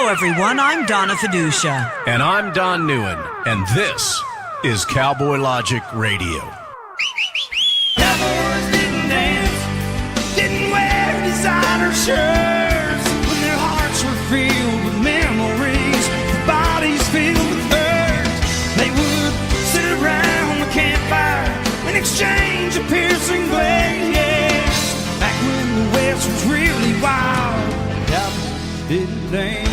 Hello, everyone. I'm Donna Fiducia. And I'm Don Neuen. And this is Cowboy Logic Radio. Cowboys didn't dance, didn't wear designer shirts. When their hearts were filled with memories, their bodies filled with hurt. They would sit around the campfire and exchange a piercing glance. Back when the West was really wild, cowboys didn't dance.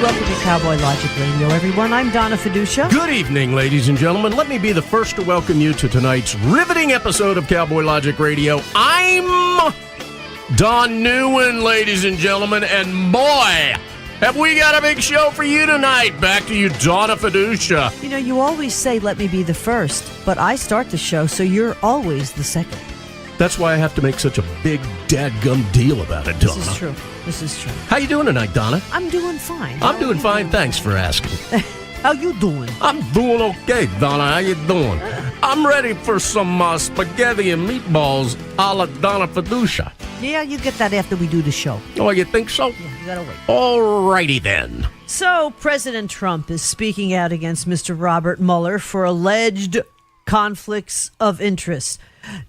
Welcome to Cowboy Logic Radio, everyone. I'm Donna Fiducia. Good evening, ladies and gentlemen. Let me be the first to welcome you to tonight's riveting episode of Cowboy Logic Radio. I'm Don Neuen, ladies and gentlemen, and boy, have we got a big show for you tonight. Back to you, Donna Fiducia. You know, you always say, let me be the first, but I start the show, so you're always the second. That's why I have to make such a big dadgum deal about it, Donna. This is true. This is true. How you doing tonight, Donna? I'm doing fine. I'm doing fine. Thanks for asking. How you doing? I'm doing okay, Donna. How you doing? I'm ready for some spaghetti and meatballs a la Donna Fiducia. Yeah, you get that after we do the show. Oh, you think so? Yeah, you gotta wait. All righty then. So, President Trump is speaking out against Mr. Robert Mueller for alleged conflicts of interest.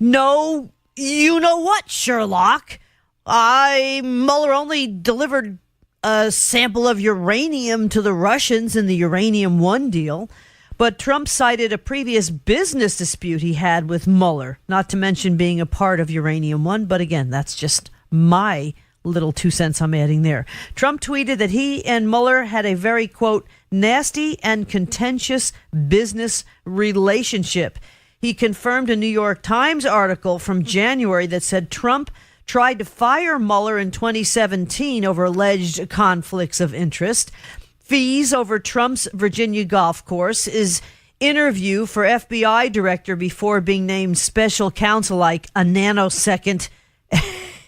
No, you know what, Sherlock? Mueller only delivered a sample of uranium to the Russians in the Uranium One deal, but Trump cited a previous business dispute he had with Mueller, not to mention being a part of Uranium One. But again, that's just my little 2 cents I'm adding there. Trump tweeted that he and Mueller had a very, quote, nasty and contentious business relationship. He confirmed a New York Times article from January that said Trump tried to fire Mueller in 2017 over alleged conflicts of interest, fees over Trump's Virginia golf course, his interview for FBI director before being named special counsel like a nanosecond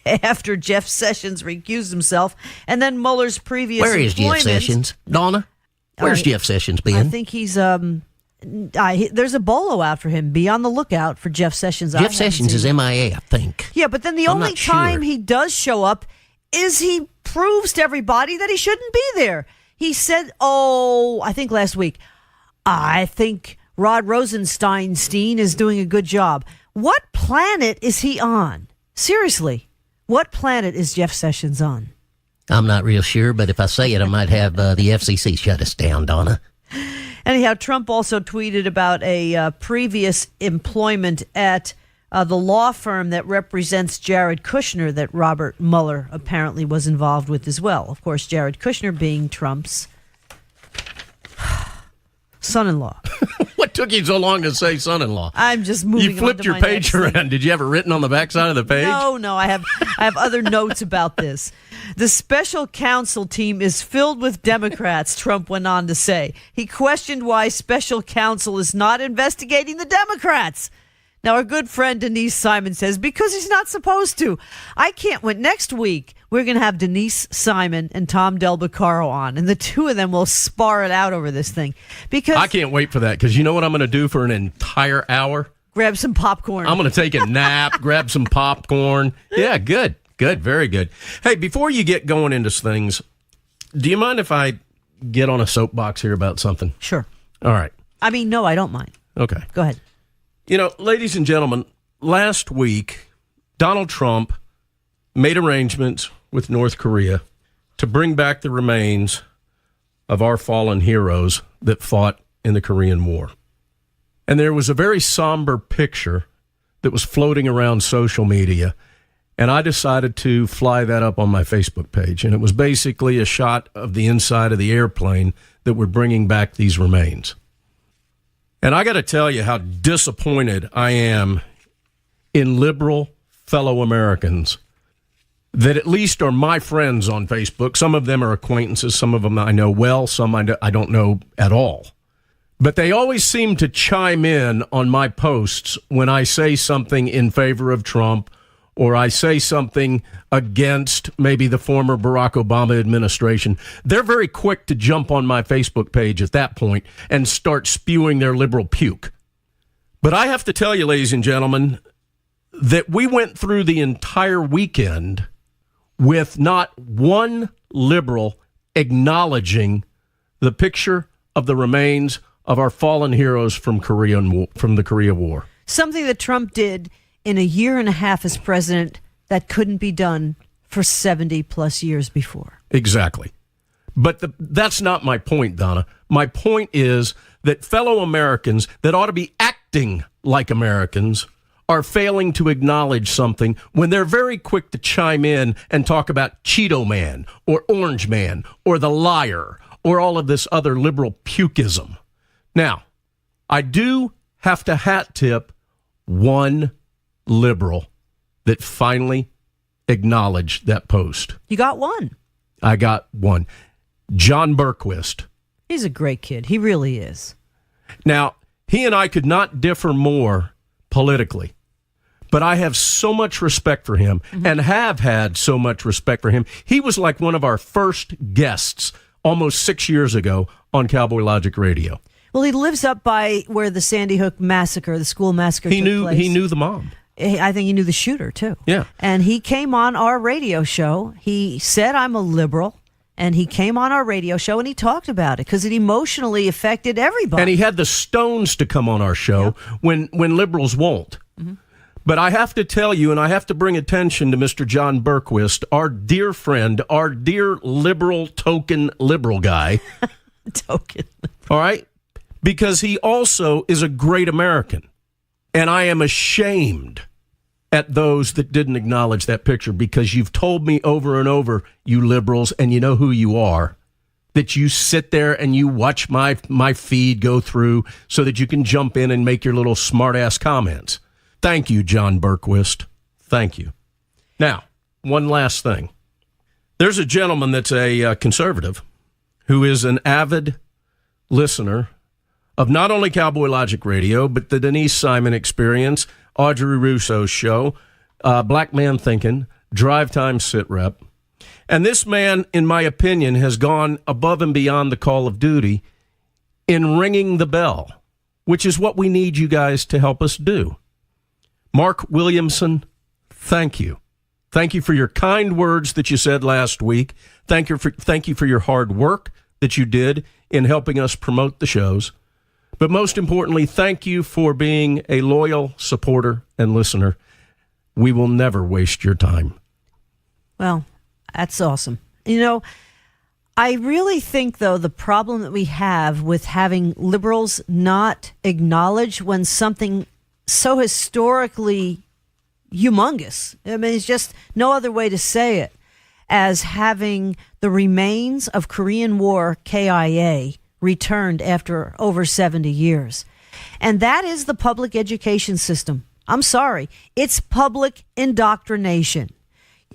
after Jeff Sessions recused himself, and then Mueller's previous Where is Jeff Sessions, Donna? Where's Jeff Sessions been? I think he's there's a bolo out for him. Be on the lookout for Jeff Sessions. Jeff Sessions is MIA, I think. Yeah, but then the only time he does show up is he proves to everybody that he shouldn't be there. He said, I think last week, I think Rod Rosenstein is doing a good job. What planet is he on? Seriously, what planet is Jeff Sessions on? I'm not real sure, but if I say it, I might have the FCC shut us down, Donna. Anyhow, Trump also tweeted about a previous employment at the law firm that represents Jared Kushner that Robert Mueller apparently was involved with as well. Of course, Jared Kushner being Trump's son-in-law. What took you so long to say son-in-law? I'm just moving on. You flipped to your my page next around. thing. Did you have it written on the backside of the page? No, I have other notes about this. The special counsel team is filled with Democrats, Trump went on to say. He questioned why special counsel is not investigating the Democrats. Now, our good friend Denise Simon says, because he's not supposed to. I can't wait. Next week, we're going to have Denise Simon and Tom Del Beccaro on, and the two of them will spar it out over this thing. Because I can't wait for that, because you know what I'm going to do for an entire hour? Grab some popcorn. I'm going to take a nap, grab some popcorn. Yeah, good. Good, very good. Hey, before you get going into things, do you mind if I get on a soapbox here about something? Sure. All right. No, I don't mind. Okay. Go ahead. You know, ladies and gentlemen, last week, Donald Trump made arrangements with North Korea to bring back the remains of our fallen heroes that fought in the Korean War. And there was a very somber picture that was floating around social media, and I decided to fly that up on my Facebook page. And it was basically a shot of the inside of the airplane that were bringing back these remains. And I got to tell you how disappointed I am in liberal fellow Americans that at least are my friends on Facebook. Some of them are acquaintances. Some of them I know well. Some I don't know at all. But they always seem to chime in on my posts when I say something in favor of Trump or I say something against maybe the former Barack Obama administration. They're very quick to jump on my Facebook page at that point and start spewing their liberal puke. But I have to tell you, ladies and gentlemen, that we went through the entire weekend with not one liberal acknowledging the picture of the remains of our fallen heroes from the Korea War. Something that Trump did in a year and a half as president that couldn't be done for 70 plus years before. Exactly. But that's not my point, Donna. My point is that fellow Americans that ought to be acting like Americans are failing to acknowledge something when they're very quick to chime in and talk about Cheeto Man or Orange Man or the liar or all of this other liberal pukeism. Now, I do have to hat tip one liberal that finally acknowledged that post. You got one. I got one. John Berquist. He's a great kid. He really is. Now, he and I could not differ more politically, but I have so much respect for him and have had so much respect for him. He was like one of our first guests almost 6 years ago on Cowboy Logic Radio. Well, he lives up by where the Sandy Hook massacre, the school massacre took place. He knew the mom. I think he knew the shooter, too. Yeah. And he came on our radio show. He said, I'm a liberal. And he came on our radio show and he talked about it because it emotionally affected everybody. And he had the Stones to come on our show when liberals won't. But I have to tell you, and I have to bring attention to Mr. John Berquist, our dear friend, our dear liberal token liberal guy. Token. All right? Because he also is a great American. And I am ashamed at those that didn't acknowledge that picture, because you've told me over and over, you liberals, and you know who you are, that you sit there and you watch my feed go through so that you can jump in and make your little smart-ass comments. Thank you, John Berquist. Thank you. Now, one last thing. There's a gentleman that's a conservative who is an avid listener of not only Cowboy Logic Radio, but the Denise Simon Experience, Audrey Russo's show, Black Man Thinking, Drive Time Sit Rep. And this man, in my opinion, has gone above and beyond the call of duty in ringing the bell, which is what we need you guys to help us do. Mark Williamson, thank you. Thank you for your kind words that you said last week. Thank you for your hard work that you did in helping us promote the shows. But most importantly, thank you for being a loyal supporter and listener. We will never waste your time. Well, that's awesome. You know, I really think, though, the problem that we have with having liberals not acknowledge when something so historically humongous, I mean, it's just no other way to say it, as having the remains of Korean War KIA returned after over 70 years. And that is the public education system. I'm sorry. It's public indoctrination.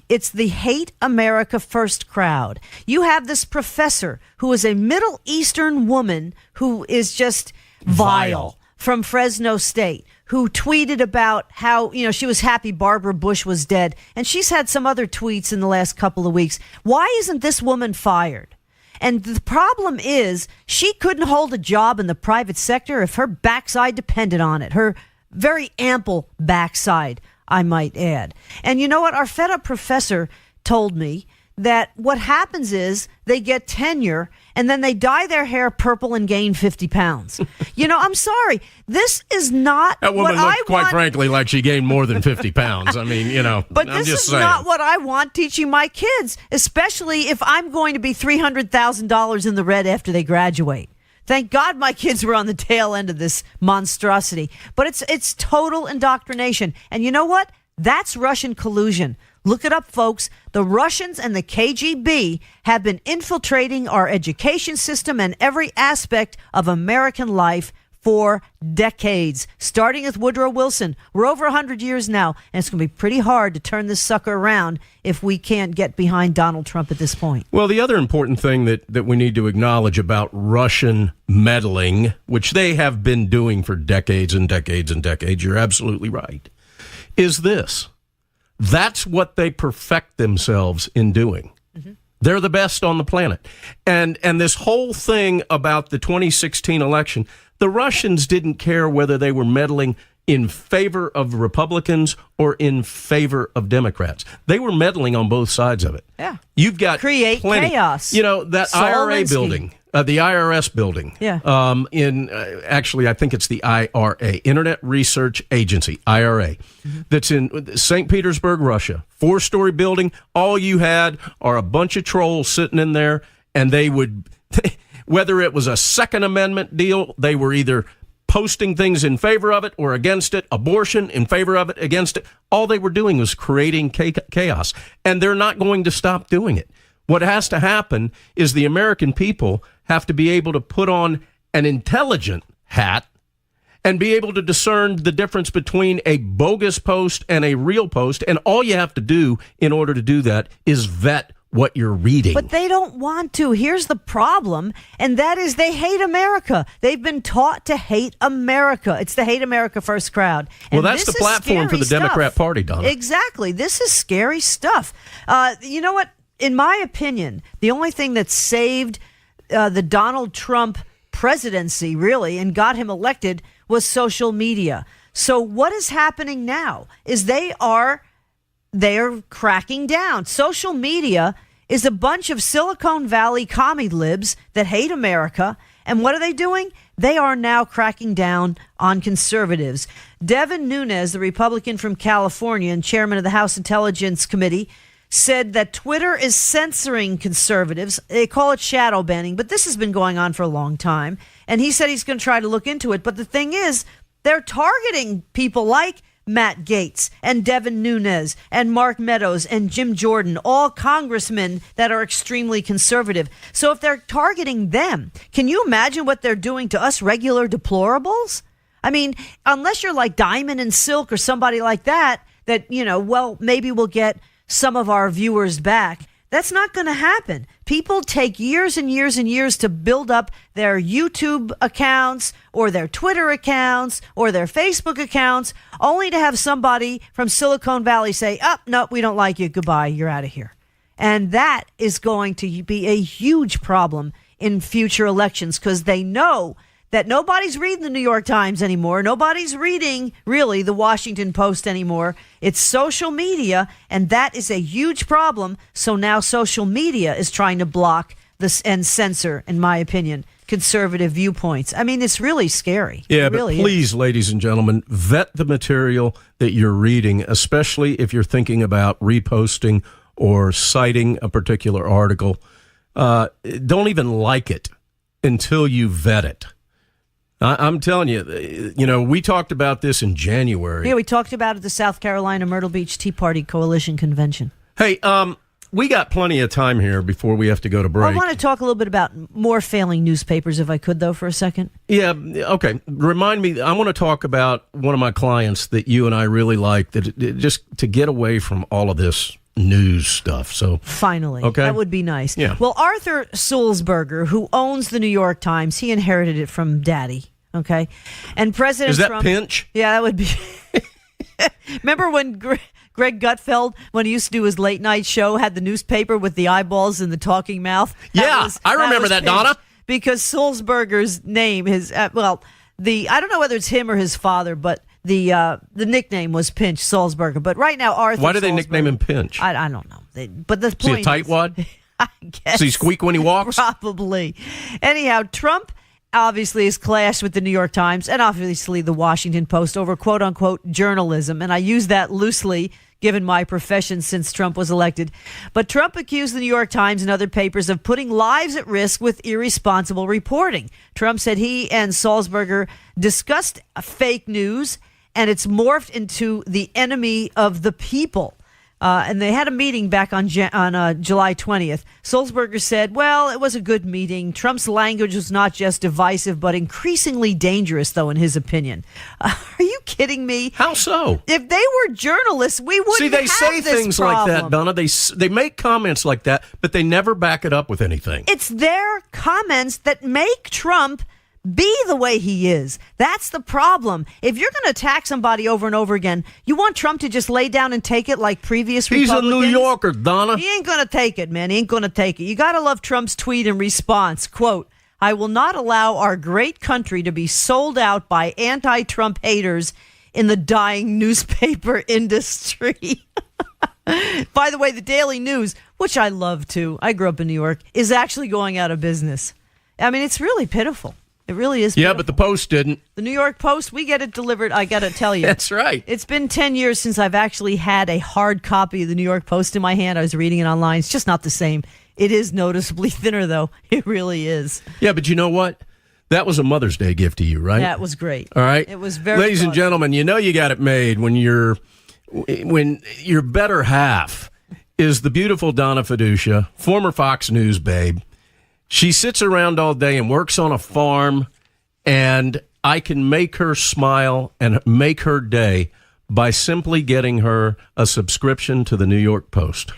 It's the hate America first crowd. You have this professor who is a Middle Eastern woman who is just vile from Fresno State, who tweeted about how, you know, she was happy Barbara Bush was dead. And she's had some other tweets in the last couple of weeks. Why isn't this woman fired? And the problem is she couldn't hold a job in the private sector if her backside depended on it. Her very ample backside, I might add. And you know what? Our fed up professor told me that what happens is they get tenure and then they dye their hair purple and gain 50 pounds. You know, I'm sorry. This is not that woman what looked, I quite want. Frankly, like she gained more than 50 pounds. I mean, you know, but I'm this just is saying. not what I want teaching my kids, especially if I'm going to be $300,000 in the red after they graduate. Thank God my kids were on the tail end of this monstrosity. But it's total indoctrination. And you know what? That's Russian collusion. Look it up, folks. The Russians and the KGB have been infiltrating our education system and every aspect of American life for decades, starting with Woodrow Wilson. We're over 100 years now, and it's going to be pretty hard to turn this sucker around if we can't get behind Donald Trump at this point. Well, the other important thing that we need to acknowledge about Russian meddling, which they have been doing for decades and decades and decades, you're absolutely right, is this. That's what they perfect themselves in doing. Mm-hmm. They're the best on the planet. And this whole thing about the 2016 election, The Russians didn't care whether they were meddling in favor of Republicans or in favor of Democrats. They were meddling on both sides of it. Yeah. You've got create plenty. Chaos. You know, that IRA building, the IRS building. Yeah. Actually, I think it's the IRA, Internet Research Agency, IRA, that's in St. Petersburg, Russia. 4-story building. All you had are a bunch of trolls sitting in there, and they would, whether it was a Second Amendment deal, they were either posting things in favor of it or against it, abortion in favor of it, against it. All they were doing was creating chaos, and they're not going to stop doing it. What has to happen is the American people have to be able to put on an intelligent hat and be able to discern the difference between a bogus post and a real post, and all you have to do in order to do that is vet what you're reading. But they don't want to. Here's the problem, and that is they hate America. They've been taught to hate America. It's the Hate America First crowd. And well, that's the platform for the Democrat Party, Donna. Exactly. This is scary stuff. You know what? In my opinion, the only thing that saved the Donald Trump presidency, really, and got him elected was social media. So what is happening now is they are cracking down. Social media is a bunch of Silicon Valley commie libs that hate America. And what are they doing? They are now cracking down on conservatives. Devin Nunes, the Republican from California and chairman of the House Intelligence Committee, said that Twitter is censoring conservatives. They call it shadow banning, but this has been going on for a long time. And he said he's going to try to look into it. But the thing is, they're targeting people like Matt Gaetz and Devin Nunes and Mark Meadows and Jim Jordan, all congressmen that are extremely conservative. So if they're targeting them, can you imagine what they're doing to us regular deplorables? I mean, unless you're like Diamond and Silk or somebody like that, well, maybe we'll get some of our viewers back. That's not going to happen. People take years and years and years to build up their YouTube accounts or their Twitter accounts or their Facebook accounts, only to have somebody from Silicon Valley say, no, we don't like you. Goodbye. You're out of here. And that is going to be a huge problem in future elections because they know that nobody's reading the New York Times anymore. Nobody's reading, really, the Washington Post anymore. It's social media, and that is a huge problem. So now social media is trying to block this and censor, in my opinion, conservative viewpoints. I mean, it's really scary. Yeah, it really but please, ladies and gentlemen, vet the material that you're reading, especially if you're thinking about reposting or citing a particular article. Don't even like it until you vet it. I'm telling you, we talked about this in January. Yeah, we talked about it at the South Carolina Myrtle Beach Tea Party Coalition Convention. Hey, we got plenty of time here before we have to go to break. I want to talk a little bit about more failing newspapers, if I could, though, for a second. Yeah, okay. Remind me, I want to talk about one of my clients that you and I really like, that just to get away from all of this news stuff. So finally, okay, that would be nice. Yeah. Well, Arthur Sulzberger, who owns the New York Times, he inherited it from Daddy. Okay, and President Trump. Is that Pinch? Yeah, that would be. Remember when Greg Gutfeld, when he used to do his late night show, had the newspaper with the eyeballs and the talking mouth? I remember that, Donna. Because Sulzberger's name, I don't know whether it's him or his father, but the nickname was Pinch Sulzberger. But right now, Arthur. Why do they nickname him Pinch? I don't know. But the Is point he a tightwad? I guess. Does he squeak when he walks? Probably. Anyhow, Trump obviously has clashed with the New York Times and obviously the Washington Post over quote unquote journalism. And I use that loosely given my profession since Trump was elected. But Trump accused the New York Times and other papers of putting lives at risk with irresponsible reporting. Trump said he and Sulzberger discussed fake news and it's morphed into the enemy of the people. And they had a meeting back on July 20th. Sulzberger said, well, it was a good meeting. Trump's language was not just divisive, but increasingly dangerous, though, in his opinion. Are you kidding me? How so? If they were journalists, we wouldn't See, they have say this things problem. like that, Donna. They make comments like that, but they never back it up with anything. It's their comments that make Trump be the way he is. That's the problem. If you're going to attack somebody over and over again, you want Trump to just lay down and take it like previous Republicans? He's a New Yorker, Donna. He ain't going to take it, man. He ain't going to take it. You got to love Trump's tweet in response. Quote, I will not allow our great country to be sold out by anti-Trump haters in the dying newspaper industry. By the way, the Daily News, which I love too, I grew up in New York, is actually going out of business. I mean, it's really pitiful. It really is pitiful. Yeah, but the Post didn't. The New York Post, we get it delivered, I got to tell you. That's right. It's been 10 years since I've actually had a hard copy of the New York Post in my hand. I was reading it online. It's just not the same. It is noticeably thinner, though. It really is. Yeah, but you know what? That was a Mother's Day gift to you, right? That was great. All right. It was very Ladies and gentlemen, you know you got it made when your better half is the beautiful Donna Fiducia, former Fox News babe. She sits around all day and works on a farm, and I can make her smile and make her day by simply getting her a subscription to the New York Post.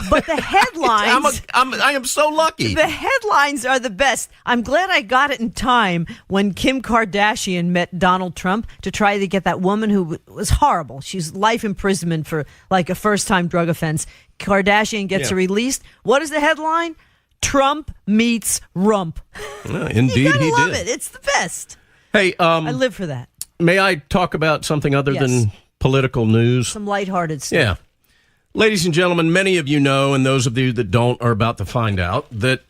But the headlines... I am so lucky. The headlines are the best. I'm glad I got it in time when Kim Kardashian met Donald Trump to try to get that woman who was horrible. She's life imprisonment for like a first-time drug offense. Kardashian gets her released. What is the headline? Trump meets Rump. Indeed, you gotta he love did. it. It's the best. Hey, I live for that. May I talk about something other than political news? Some lighthearted stuff. Yeah. Ladies and gentlemen, many of you know, and those of you that don't are about to find out, that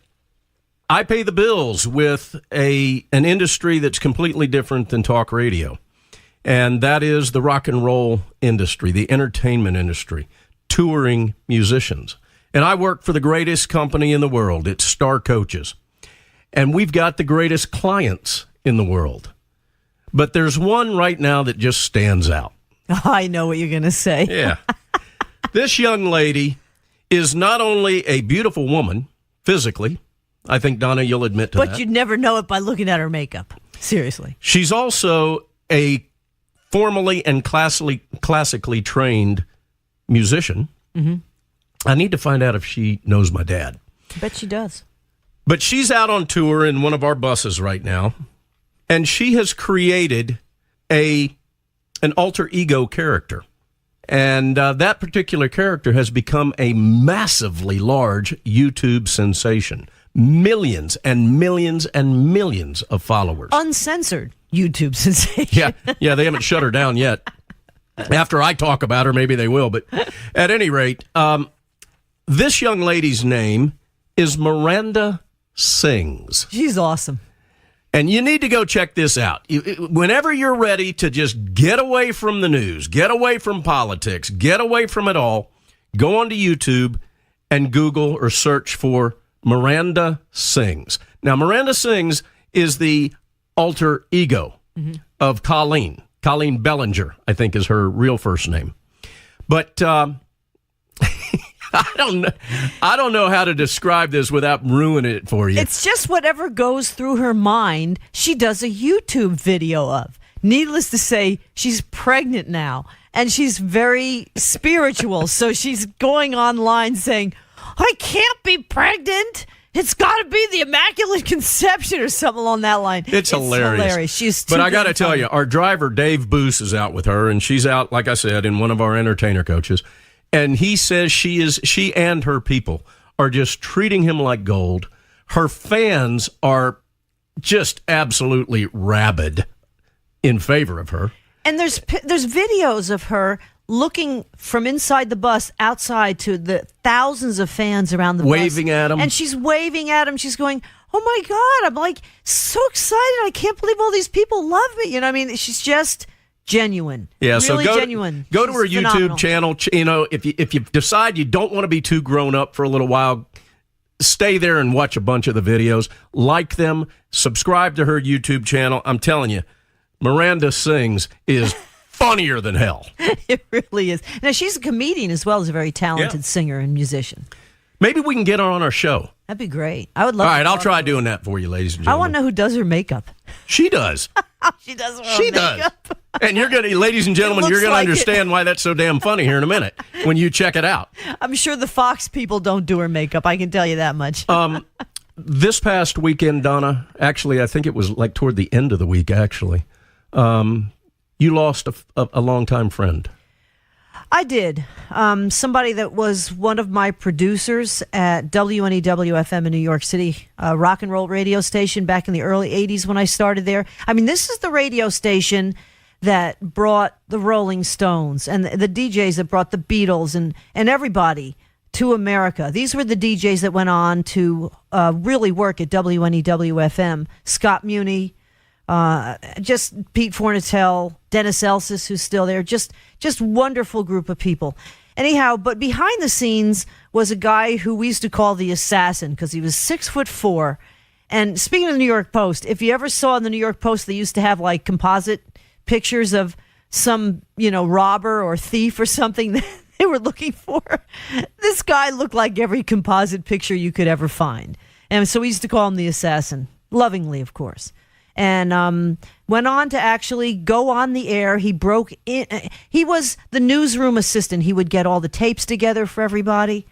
I pay the bills with an industry that's completely different than talk radio. And that is the rock and roll industry, the entertainment industry, touring musicians. And I work for the greatest company in the world. It's Star Coaches. And we've got the greatest clients in the world. But there's one right now that just stands out. I know what you're going to say. Yeah. This young lady is not only a beautiful woman physically. I think, Donna, you'll admit to that. But you'd never know it by looking at her makeup. Seriously. She's also a formally and classically trained musician. Mm-hmm. I need to find out if she knows my dad. I bet she does. But she's out on tour in one of our buses right now, and she has created an alter ego character. And that particular character has become a massively large YouTube sensation. Millions and millions and millions of followers. Uncensored YouTube sensation. Yeah, they haven't shut her down yet. After I talk about her, maybe they will. But at any rate, this young lady's name is Miranda Sings. She's awesome. And you need to go check this out. Whenever you're ready to just get away from the news, get away from politics, get away from it all, go onto YouTube and Google or search for Miranda Sings. Now, Miranda Sings is the alter ego of Colleen. Colleen Bellinger, I think, is her real first name. But I don't know how to describe this without ruining it for you. It's just whatever goes through her mind, she does a YouTube video of. Needless to say, she's pregnant now, and she's very spiritual. So she's going online saying, I can't be pregnant. It's got to be the Immaculate Conception or something along that line. It's hilarious. She's too But I got to good tell fun. you, our driver, Dave Boos, is out with her, and she's out, like I said, in one of our entertainer coaches. And he says she and her people are just treating him like gold. Her fans are just absolutely rabid in favor of her. And there's videos of her looking from inside the bus outside to the thousands of fans around the bus. Waving at them. And she's waving at them. She's going, oh, my God. I'm like so excited. I can't believe all these people love me. You know, I mean, she's just genuine. Yeah, really so genuine. Go to her She's phenomenal. YouTube channel. You know, if you decide you don't want to be too grown up for a little while, stay there and watch a bunch of the videos. Like them. Subscribe to her YouTube channel. I'm telling you, Miranda Sings is funnier than hell. It really is. Now, she's a comedian as well as a very talented singer and musician. Maybe we can get her on our show. That'd be great. I would love All right, to I'll talk try to her. doing that for you, ladies and I gentlemen. want to know who does her makeup. She does. She does her She makeup. does. And you're going to, ladies and gentlemen, It you're looks going to like it. understand why that's so damn funny here in a minute when you check it out. I'm sure the Fox people don't do her makeup. I can tell you that much. This past weekend, Donna, actually, I think it was like toward the end of the week, actually, you lost a longtime friend. I did. Somebody that was one of my producers at WNEW-FM in New York City, a rock and roll radio station back in the early 80s when I started there. I mean, this is the radio station that brought the Rolling Stones and the DJs that brought the Beatles and everybody to America. These were the DJs that went on to really work at WNEW-FM. Scott Muni, just Pete Fornatel, Dennis Elsis, who's still there. Just wonderful group of people. Anyhow, but behind the scenes was a guy who we used to call the Assassin because he was 6'4". And speaking of the New York Post, if you ever saw in the New York Post, they used to have like composite pictures of some, robber or thief or something that they were looking for. This guy looked like every composite picture you could ever find. And so we used to call him the Assassin, lovingly, of course. And went on to actually go on the air. He broke in. He was the newsroom assistant. He would get all the tapes together for everybody.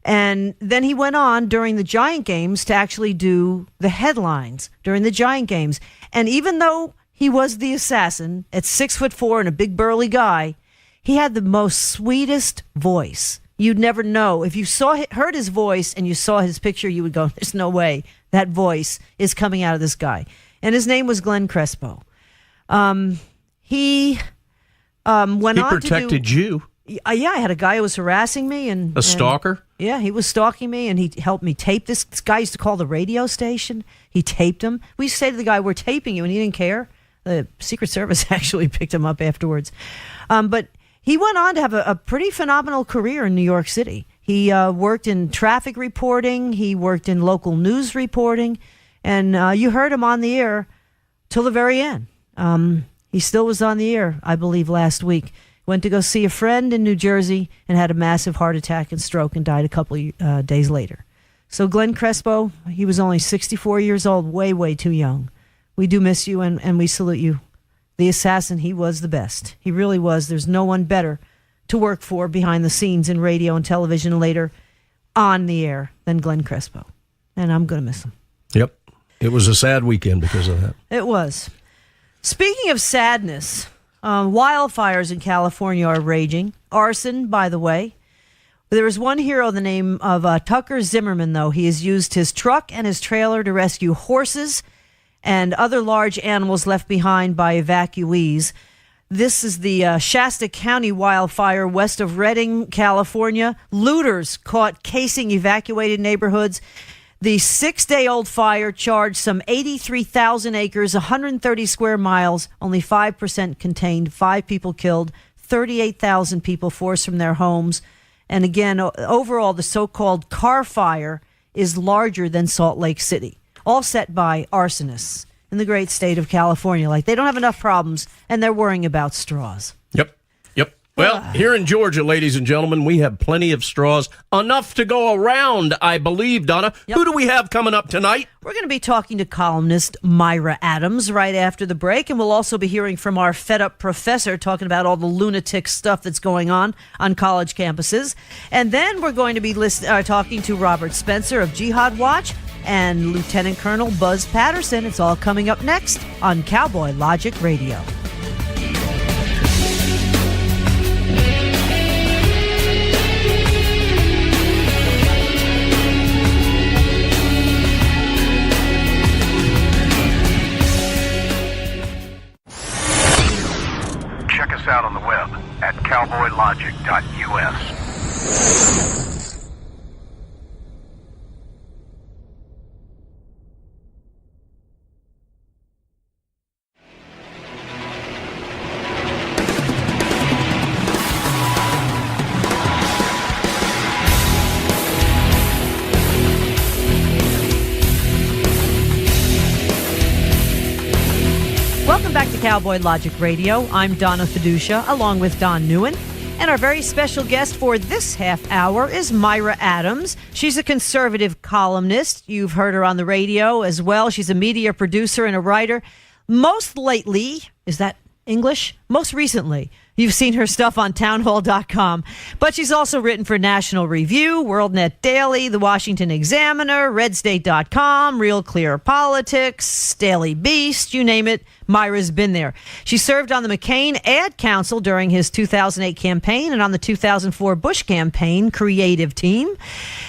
And then he went on during the Giant games to actually do the headlines during the Giant games. And even though he was the Assassin at 6'4" and a big burly guy, he had the most sweetest voice. You'd never know. If you heard his voice and you saw his picture, you would go, there's no way that voice is coming out of this guy. And his name was Glenn Crespo. He went on to do... He protected you. Yeah, I had a guy who was harassing me. A stalker? Yeah, he was stalking me, and he helped me tape this. This guy used to call the radio station. He taped him. We used to say to the guy, we're taping you, and he didn't care. The Secret Service actually picked him up afterwards. But he went on to have a pretty phenomenal career in New York City. He worked in traffic reporting. He worked in local news reporting. And you heard him on the air till the very end. He still was on the air, I believe, last week. Went to go see a friend in New Jersey and had a massive heart attack and stroke and died a couple days later. So Glenn Crespo, he was only 64 years old, way, way too young. We do miss you and we salute you. The Assassin, he was the best. He really was. There's no one better to work for behind the scenes in radio and television and later on the air than Glenn Crespo. And I'm going to miss him. Yep. It was a sad weekend because of that. It was. Speaking of sadness, wildfires in California are raging. Arson, by the way. There was one hero, the name of Tucker Zimmerman, though. He has used his truck and his trailer to rescue horses and other large animals left behind by evacuees. This is the Shasta County wildfire west of Redding, California. Looters caught casing evacuated neighborhoods. The 6-day-old fire charged some 83,000 acres, 130 square miles, only 5% contained, 5 people killed, 38,000 people forced from their homes. And again, overall, the so-called car fire is larger than Salt Lake City, all set by arsonists in the great state of California. Like, they don't have enough problems, and they're worrying about straws. Yep. Well, here in Georgia, ladies and gentlemen, we have plenty of straws, enough to go around, I believe, Donna. Yep. Who do we have coming up tonight? We're going to be talking to columnist MYRA Adams right after the break, and we'll also be hearing from our fed-up professor talking about all the lunatic stuff that's going on college campuses. And then we're going to be talking to Robert Spencer of Jihad Watch and Lieutenant Colonel Buzz Patterson. It's all coming up next on Cowboy Logic Radio. Check us out on the web at cowboylogic.us. Welcome back to Cowboy Logic Radio. I'm Donna Fiducia, along with Don Neuen. And our very special guest for this half hour is MYRA Adams. She's a conservative columnist. You've heard her on the radio as well. She's a media producer and a writer. Most lately, is that English. Most recently, you've seen her stuff on townhall.com, but she's also written for National Review, WorldNet Daily, The Washington Examiner, RedState.com, Real Clear Politics, Daily Beast, you name it. Myra's been there. She served on the McCain Ad Council during his 2008 campaign and on the 2004 Bush campaign creative team.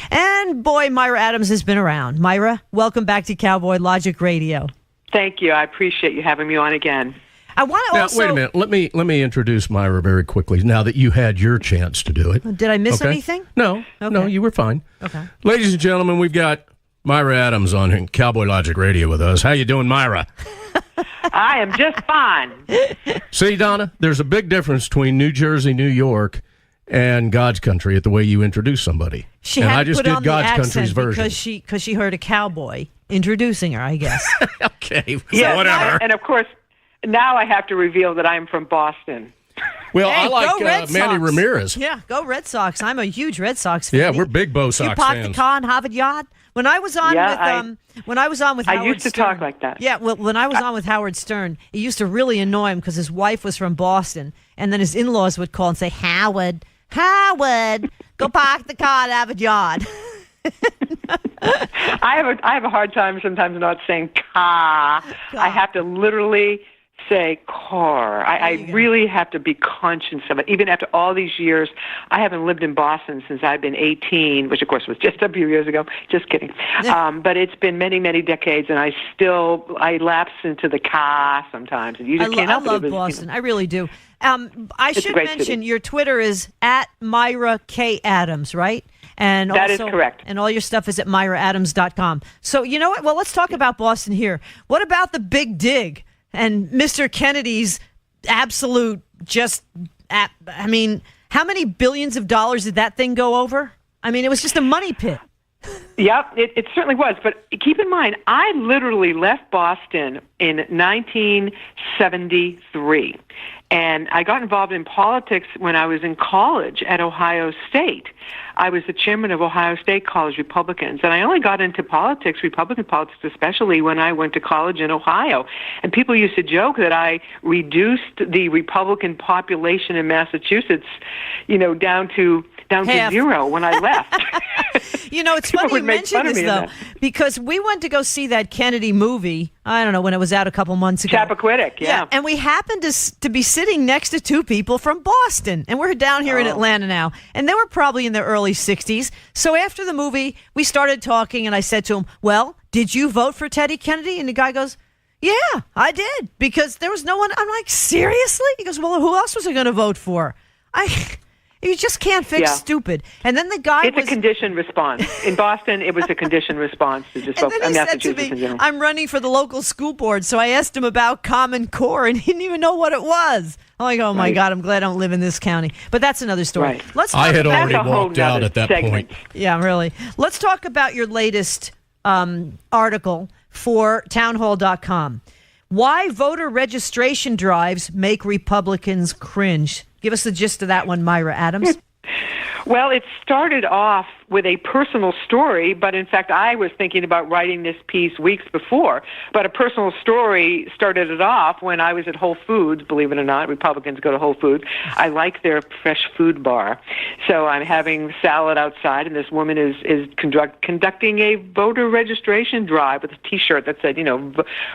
And boy, Myra Adams has been around. Myra, welcome back to Cowboy Logic Radio. Thank you. I appreciate you having me on again. I want to Now, wait a minute. Let me introduce Myra very quickly. Now that you had your chance to do it. Did I miss anything? No, no, you were fine. Okay. Ladies and gentlemen, we've got Myra Adams on Cowboy Logic Radio with us. How you doing, Myra? I am just fine. See, Donna, there's a big difference between New Jersey, New York, and God's country at the way you introduce somebody. She and had I to just put did on God's the country's accent version. because she heard a cowboy introducing her, I guess. Okay, Yes, whatever. And of course, now I have to reveal that I'm from Boston. Well, Hey, I go Red like Manny Sox. Ramirez. Yeah, go Red Sox. I'm a huge Red Sox fan. Yeah, we're big Bo You Sox parked the fans. car in Harvard Yard. When I was on with I Howard used to Stern, talk like that. Yeah, well, when I was on with Howard Stern, it used to really annoy him because his wife was from Boston, and then his in-laws would call and say, Howard, go park the car at Harvard Yard. I have a hard time sometimes not saying car. I have to literally say car. I really have to be conscious of it. Even after all these years, I haven't lived in Boston since I've been 18, which of course was just a few years ago. Just kidding. But it's been many, many decades, and I lapse into the car sometimes. And you just can't help it. I love Boston. I really do. I should mention city. your Twitter is at Myra K. Adams, right? And That is also, correct. And all your stuff is at MyraAdams.com. So you know what? Well, let's talk about Boston here. What about the Big Dig and Mr. Kennedy's absolute how many billions of dollars did that thing go over? I mean, it was just a money pit. Yep, it certainly was. But keep in mind, I literally left Boston in 1973. And I got involved in politics when I was in college at Ohio State. I was the chairman of Ohio State College Republicans. And I only got into politics, Republican politics especially, when I went to college in Ohio. And people used to joke that I reduced the Republican population in Massachusetts, down to Half. zero when I left. It's funny you mention this, though, because we went to go see that Kennedy movie, I don't know, when it was out a couple months ago. Chappaquiddick, yeah. And we happened to be sitting next to two people from Boston, and we're down here in Atlanta now, and they were probably in their early 60s. So after the movie, we started talking, and I said to him, well, did you vote for Teddy Kennedy? And the guy goes, yeah, I did, because there was no one. I'm like, seriously? He goes, well, who else was I going to vote for? You just can't fix stupid. And then the guy It's a conditioned response. In Boston, it was a conditioned response to just and then he said to Massachusetts in me, general. I'm running for the local school board. So I asked him about Common Core, and he didn't even know what it was. I'm like, oh, my God, I'm glad I don't live in this county. But that's another story. Right. Let's I talk had about- already That's a whole walked out nother at that segment. point. Yeah, really. Let's talk about your latest article for townhall.com. Why voter registration drives make Republicans cringe. Give us the gist of that one, Myra Adams. Well, it started off with a personal story, but in fact, I was thinking about writing this piece weeks before. But a personal story started it off when I was at Whole Foods, believe it or not. Republicans go to Whole Foods. I like their fresh food bar. So I'm having salad outside, and this woman is conducting a voter registration drive with a T-shirt that said,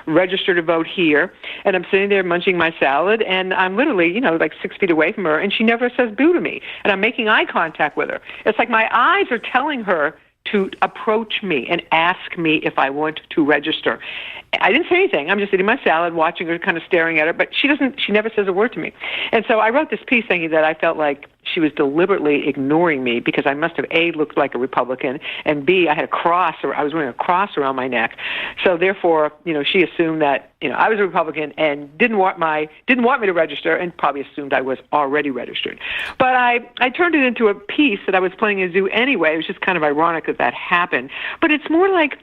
register to vote here. And I'm sitting there munching my salad, and I'm literally, like 6 feet away from her, and she never says boo to me. And I'm making eye contact with her. It's like my eyes are telling her to approach me and ask me if I want to register. I didn't say anything. I'm just eating my salad, watching her, kind of staring at her, but she never says a word to me. And so I wrote this piece thinking that I felt like she was deliberately ignoring me because I must have A, looked like a Republican, and B, I had a cross, or I was wearing a cross around my neck. So therefore, she assumed that, I was a Republican and didn't want me to register, and probably assumed I was already registered. But I turned it into a piece that I was playing a zoo anyway. It was just kind of ironic that happened. But it's more like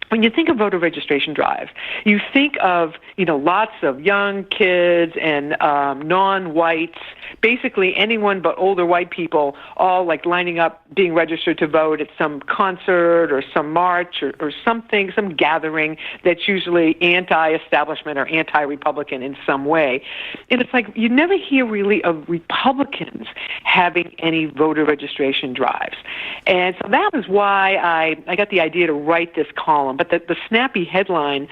when you think of voter registration drive, you think of, lots of young kids and non-whites, basically anyone but older white people, all like lining up, being registered to vote at some concert or some march or something, some gathering that's usually anti-establishment or anti-Republican in some way. And it's like you never hear really of Republicans having any voter registration drives. And so that was why I got the idea to write this column. But the snappy headline,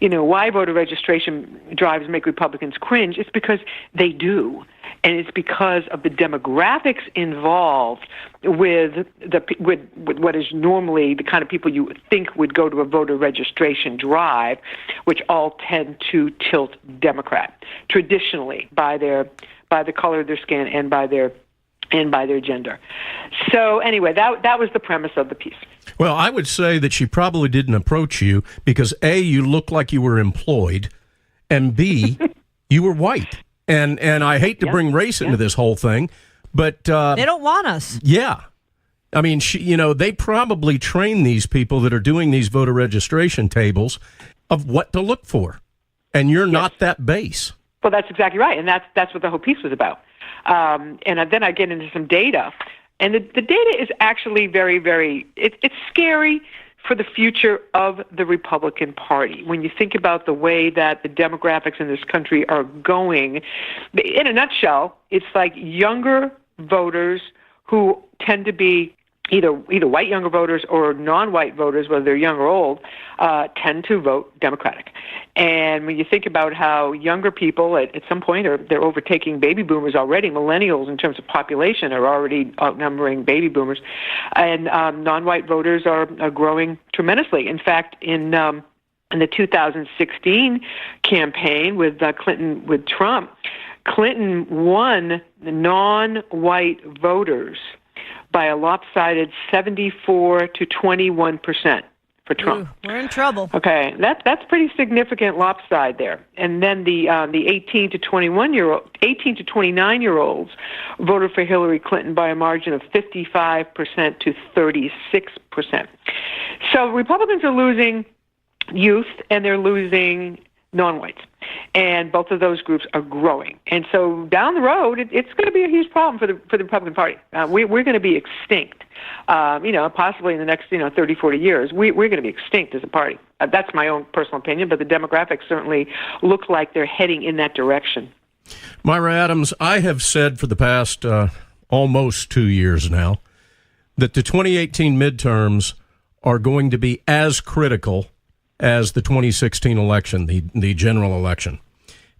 why voter registration drives make Republicans cringe, it's because they do. And it's because of the demographics involved with what is normally the kind of people you think would go to a voter registration drive, which all tend to tilt Democrat traditionally by the color of their skin and by their gender. So anyway, that was the premise of the piece. Well, I would say that she probably didn't approach you because A, you looked like you were employed, and B, you were white. And I hate to bring race into this whole thing, but they don't want us. Yeah. I mean, they probably train these people that are doing these voter registration tables of what to look for. And you're not that base. Well, that's exactly right. And that's what the whole piece was about. And then I get into some data. And the data is actually very, very, it's scary for the future of the Republican Party. When you think about the way that the demographics in this country are going, in a nutshell, it's like younger voters who tend to be either white younger voters or non-white voters, whether they're young or old, tend to vote Democratic. And when you think about how younger people at some point they're overtaking baby boomers already, millennials in terms of population are already outnumbering baby boomers, and non-white voters are growing tremendously. In fact, in the 2016 campaign with Trump, Clinton won the non-white voters by a lopsided 74 to 21% for Trump. Ooh, we're in trouble. Okay, that's pretty significant lopside there. And then the 18 to 29-year-olds voted for Hillary Clinton by a margin of 55% to 36%. So Republicans are losing youth and they're losing non-whites. And both of those groups are growing. And so down the road, it's going to be a huge problem for the Republican Party. We're going to be extinct, possibly in the next, 30, 40 years. We're going to be extinct as a party. That's my own personal opinion, but the demographics certainly look like they're heading in that direction. Myra Adams, I have said for the past almost 2 years now that the 2018 midterms are going to be as critical as the 2016 election, the general election.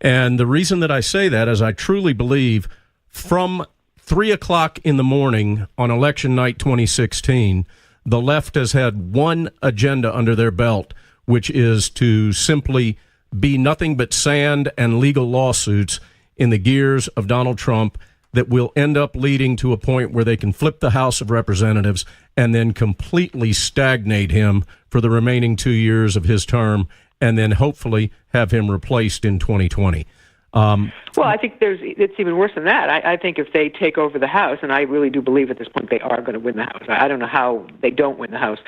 And the reason that I say that is I truly believe from 3 o'clock in the morning on election night 2016, the left has had one agenda under their belt, which is to simply be nothing but sand and legal lawsuits in the gears of Donald Trump that will end up leading to a point where they can flip the House of Representatives and then completely stagnate him for the remaining 2 years of his term, and then hopefully have him replaced in 2020. Well, I think it's even worse than that. I think if they take over the House, and I really do believe at this point they are going to win the House. I don't know how they don't win the House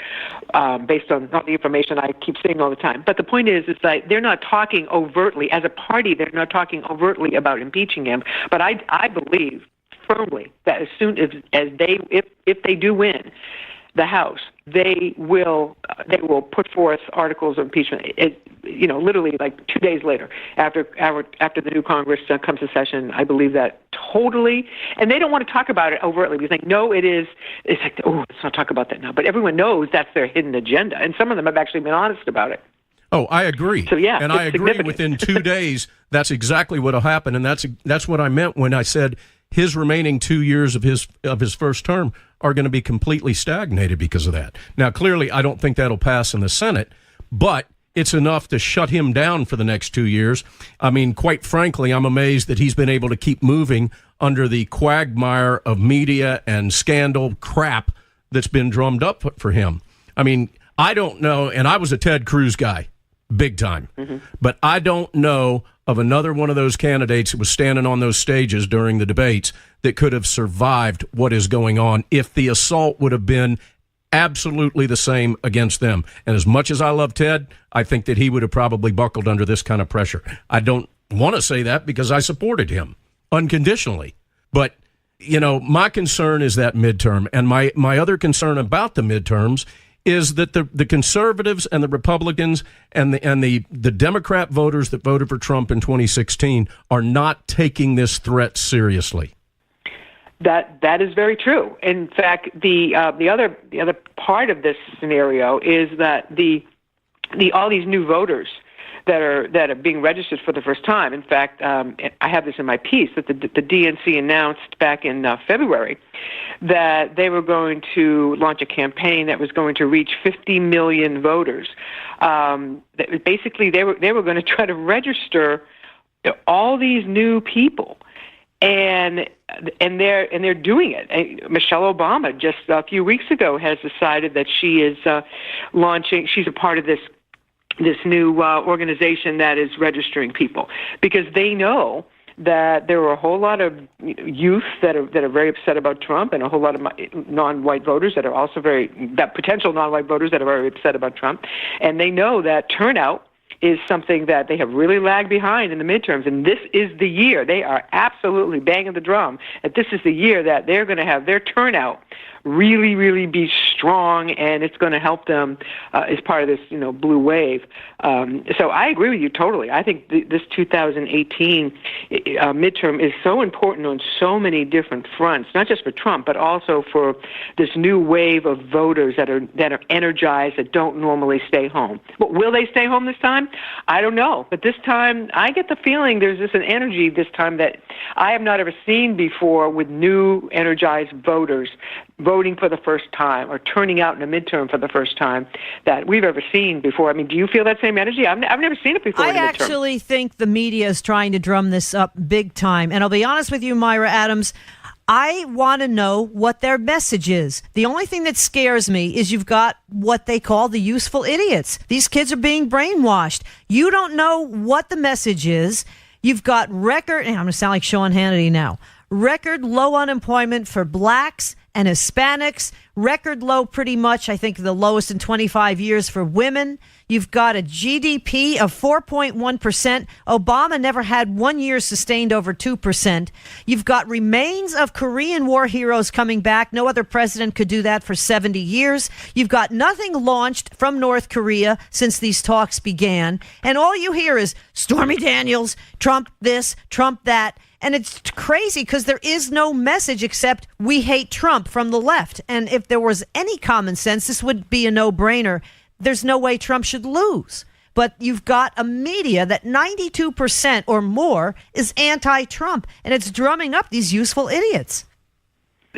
based on all the information I keep seeing all the time. But the point is that they're not talking overtly, as a party, they're not talking overtly about impeaching him. But I believe firmly that as soon as if they do win the House, they will put forth articles of impeachment. Literally like 2 days later, after the new Congress comes to session. I believe that totally. And they don't want to talk about it overtly because they know it is. It's like, oh, let's not talk about that now. But everyone knows that's their hidden agenda, and some of them have actually been honest about it. Oh, I agree. So yeah, and I agree. Within 2 days, that's exactly what will happen, and that's what I meant when I said his remaining 2 years of his first term are going to be completely stagnated because of that. Now, clearly, I don't think that'll pass in the Senate, but it's enough to shut him down for the next 2 years. I mean, quite frankly, I'm amazed that he's been able to keep moving under the quagmire of media and scandal crap that's been drummed up for him. I mean, I don't know, and I was a Ted Cruz guy, big time, but I don't know of another one of those candidates that was standing on those stages during the debates that could have survived what is going on if the assault would have been absolutely the same against them. And as much as I love Ted, I think that he would have probably buckled under this kind of pressure. I don't want to say that because I supported him unconditionally. But, my concern is that midterm. And my other concern about the midterms is that the conservatives and the Republicans and the Democrat voters that voted for Trump in 2016 are not taking this threat seriously. That is very true. In fact, the other part of this scenario is that all these new voters that are being registered for the first time. In fact, I have this in my piece that the DNC announced back in February that they were going to launch a campaign that was going to reach 50 million voters. Basically, they were going to try to register all these new people. And they're doing it. Michelle Obama just a few weeks ago has decided that she is launching. She's a part of this new organization that is registering people because they know that there are a whole lot of youth that are very upset about Trump, and a whole lot of non-white voters that are also potential non-white voters that are very upset about Trump, and they know that turnout is something that they have really lagged behind in the midterms. And this is the year. They are absolutely banging the drum that this is the year that they're going to have their turnout really, really be strong, and it's going to help them as part of this, blue wave. So I agree with you totally. I think this 2018 midterm is so important on so many different fronts, not just for Trump, but also for this new wave of voters that are energized, that don't normally stay home. But will they stay home this time? I don't know. But this time, I get the feeling there's an energy this time that I have not ever seen before with new energized voters voting for the first time or turning out in a midterm for the first time that we've ever seen before. I mean, do you feel that same energy? I've never seen it before. I actually think the media is trying to drum this up big time. And I'll be honest with you, Myra Adams, I want to know what their message is. The only thing that scares me is you've got what they call the useful idiots. These kids are being brainwashed. You don't know what the message is. You've got and I'm going to sound like Sean Hannity now, record low unemployment for blacks and Hispanics, record low pretty much, I think the lowest in 25 years for women. You've got a GDP of 4.1%. Obama never had 1 year sustained over 2%. You've got remains of Korean War heroes coming back. No other president could do that for 70 years. You've got nothing launched from North Korea since these talks began. And all you hear is Stormy Daniels, Trump this, Trump that. And it's crazy because there is no message except we hate Trump from the left. And if there was any common sense, this would be a no-brainer. There's no way Trump should lose. But you've got a media that 92% or more is anti-Trump, and it's drumming up these useful idiots.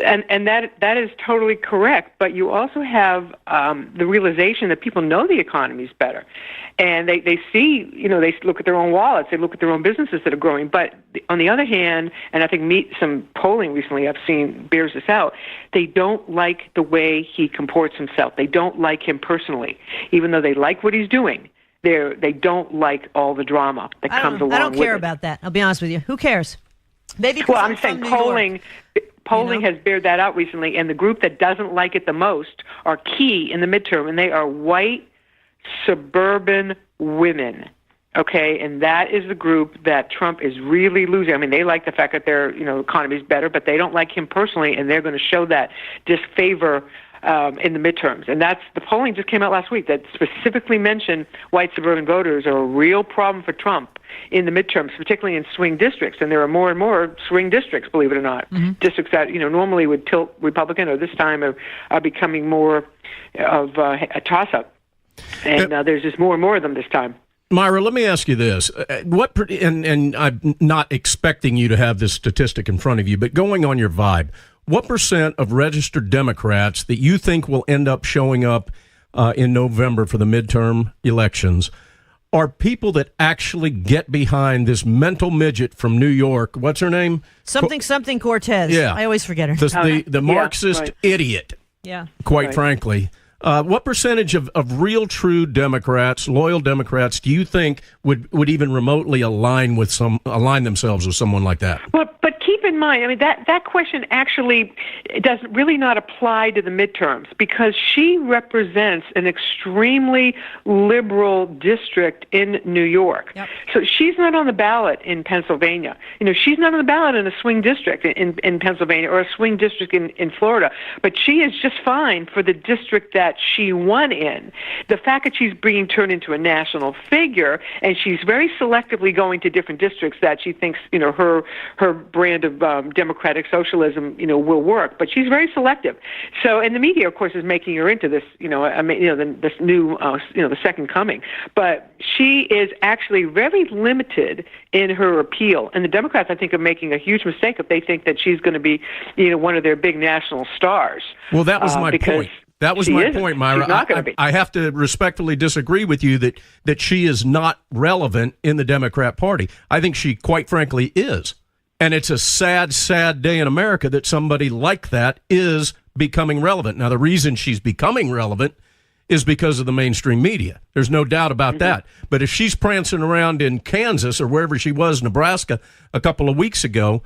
And that is totally correct. But you also have the realization that people know the economy is better. And they see, they look at their own wallets, they look at their own businesses that are growing. But on the other hand, and I think some polling recently I've seen bears this out, they don't like the way he comports himself. They don't like him personally, even though they like what he's doing. They don't like all the drama that comes along with it. I don't care about that. I'll be honest with you. Who cares? Maybe. Well, I'm saying polling has bared that out recently, and the group that doesn't like it the most are key in the midterm, and they are white suburban women. Okay, and that is the group that Trump is really losing. I mean, they like the fact that their economy is better, but they don't like him personally, and they're going to show that disfavor in the midterms. And the polling just came out last week that specifically mentioned white suburban voters are a real problem for Trump in the midterms, particularly in swing districts. And there are more and more swing districts, believe it or not, districts that normally would tilt Republican, or this time are becoming more of a toss-up. And there's just more and more of them this time. Myra, let me ask you this. And I'm not expecting you to have this statistic in front of you, but going on your vibe, what % of registered Democrats that you think will end up showing up in November for the midterm elections are people that actually get behind this mental midget from New York? What's her name? Something Cortez. Yeah. I always forget her. The Marxist idiot. Yeah. Quite frankly. What percentage of real, true Democrats, loyal Democrats, do you think would even remotely align themselves with someone like that? Well, but keep in mind, I mean, that question actually does really not apply to the midterms because she represents an extremely liberal district in New York. Yep. So she's not on the ballot in Pennsylvania. She's not on the ballot in a swing district in Pennsylvania or a swing district in Florida. But she is just fine for the district that she won in. The fact that she's being turned into a national figure and she's very selectively going to different districts that she thinks, her brand of democratic socialism, will work. But she's very selective. So, and the media, of course, is making her into this, this new, the second coming. But she is actually very limited in her appeal. And the Democrats, I think, are making a huge mistake if they think that she's going to be, one of their big national stars. Well, that was my point. That was my point, Myra. I have to respectfully disagree with you that she is not relevant in the Democrat Party. I think she, quite frankly, is. And it's a sad, sad day in America that somebody like that is becoming relevant. Now, the reason she's becoming relevant is because of the mainstream media. There's no doubt about that. But if she's prancing around in Kansas or wherever she was, Nebraska, a couple of weeks ago,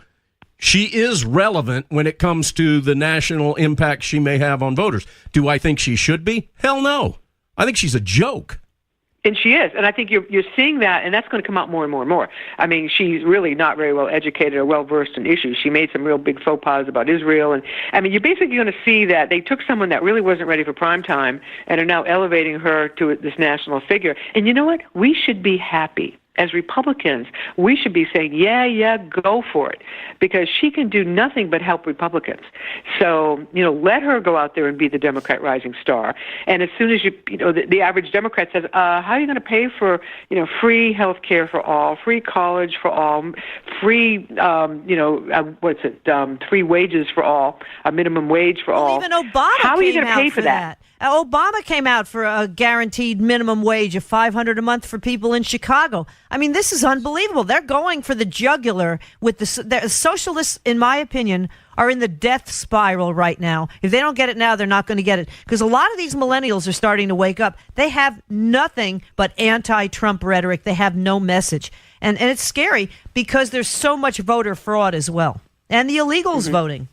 she is relevant when it comes to the national impact she may have on voters. Do I think she should be? Hell no. I think she's a joke. And she is. And I think you're seeing that, and that's going to come out more and more and more. I mean, she's really not very well educated or well versed in issues. She made some real big faux pas about Israel. And I mean, you're basically going to see that they took someone that really wasn't ready for prime time and are now elevating her to this national figure. And you know what? We should be happy. As Republicans, we should be saying, yeah, go for it, because she can do nothing but help Republicans. So, let her go out there and be the Democrat rising star. And as soon as the average Democrat says, how are you going to pay for, free health care for all, free college for all, free, free wages for all, a minimum wage for all. Even Obama how are you going to pay for that? Obama came out for a guaranteed minimum wage of $500 a month for people in Chicago. I mean, this is unbelievable. They're going for the jugular with the socialists, in my opinion, are in the death spiral right now. If they don't get it now, they're not going to get it. Because a lot of these millennials are starting to wake up. They have nothing but anti-Trump rhetoric. They have no message. And it's scary because there's so much voter fraud as well. And the illegals voting.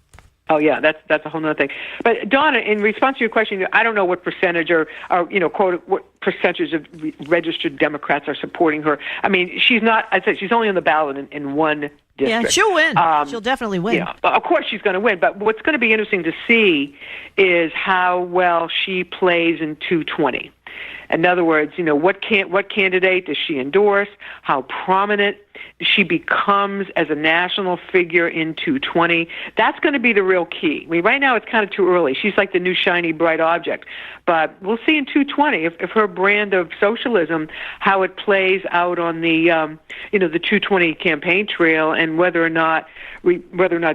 Oh, yeah, that's a whole other thing. But, Donna, in response to your question, I don't know what percentage what percentage of registered Democrats are supporting her. I mean, she's only on the ballot in one district. Yeah, she'll win. She'll definitely win. Yeah, of course she's going to win. But what's going to be interesting to see is how well she plays in 220. In other words, what candidate does she endorse? How prominent she becomes as a national figure in 220? That's going to be the real key. I mean, right now it's kind of too early. She's like the new shiny bright object, but we'll see in 220 if her brand of socialism, how it plays out on the the 220 campaign trail, and whether or not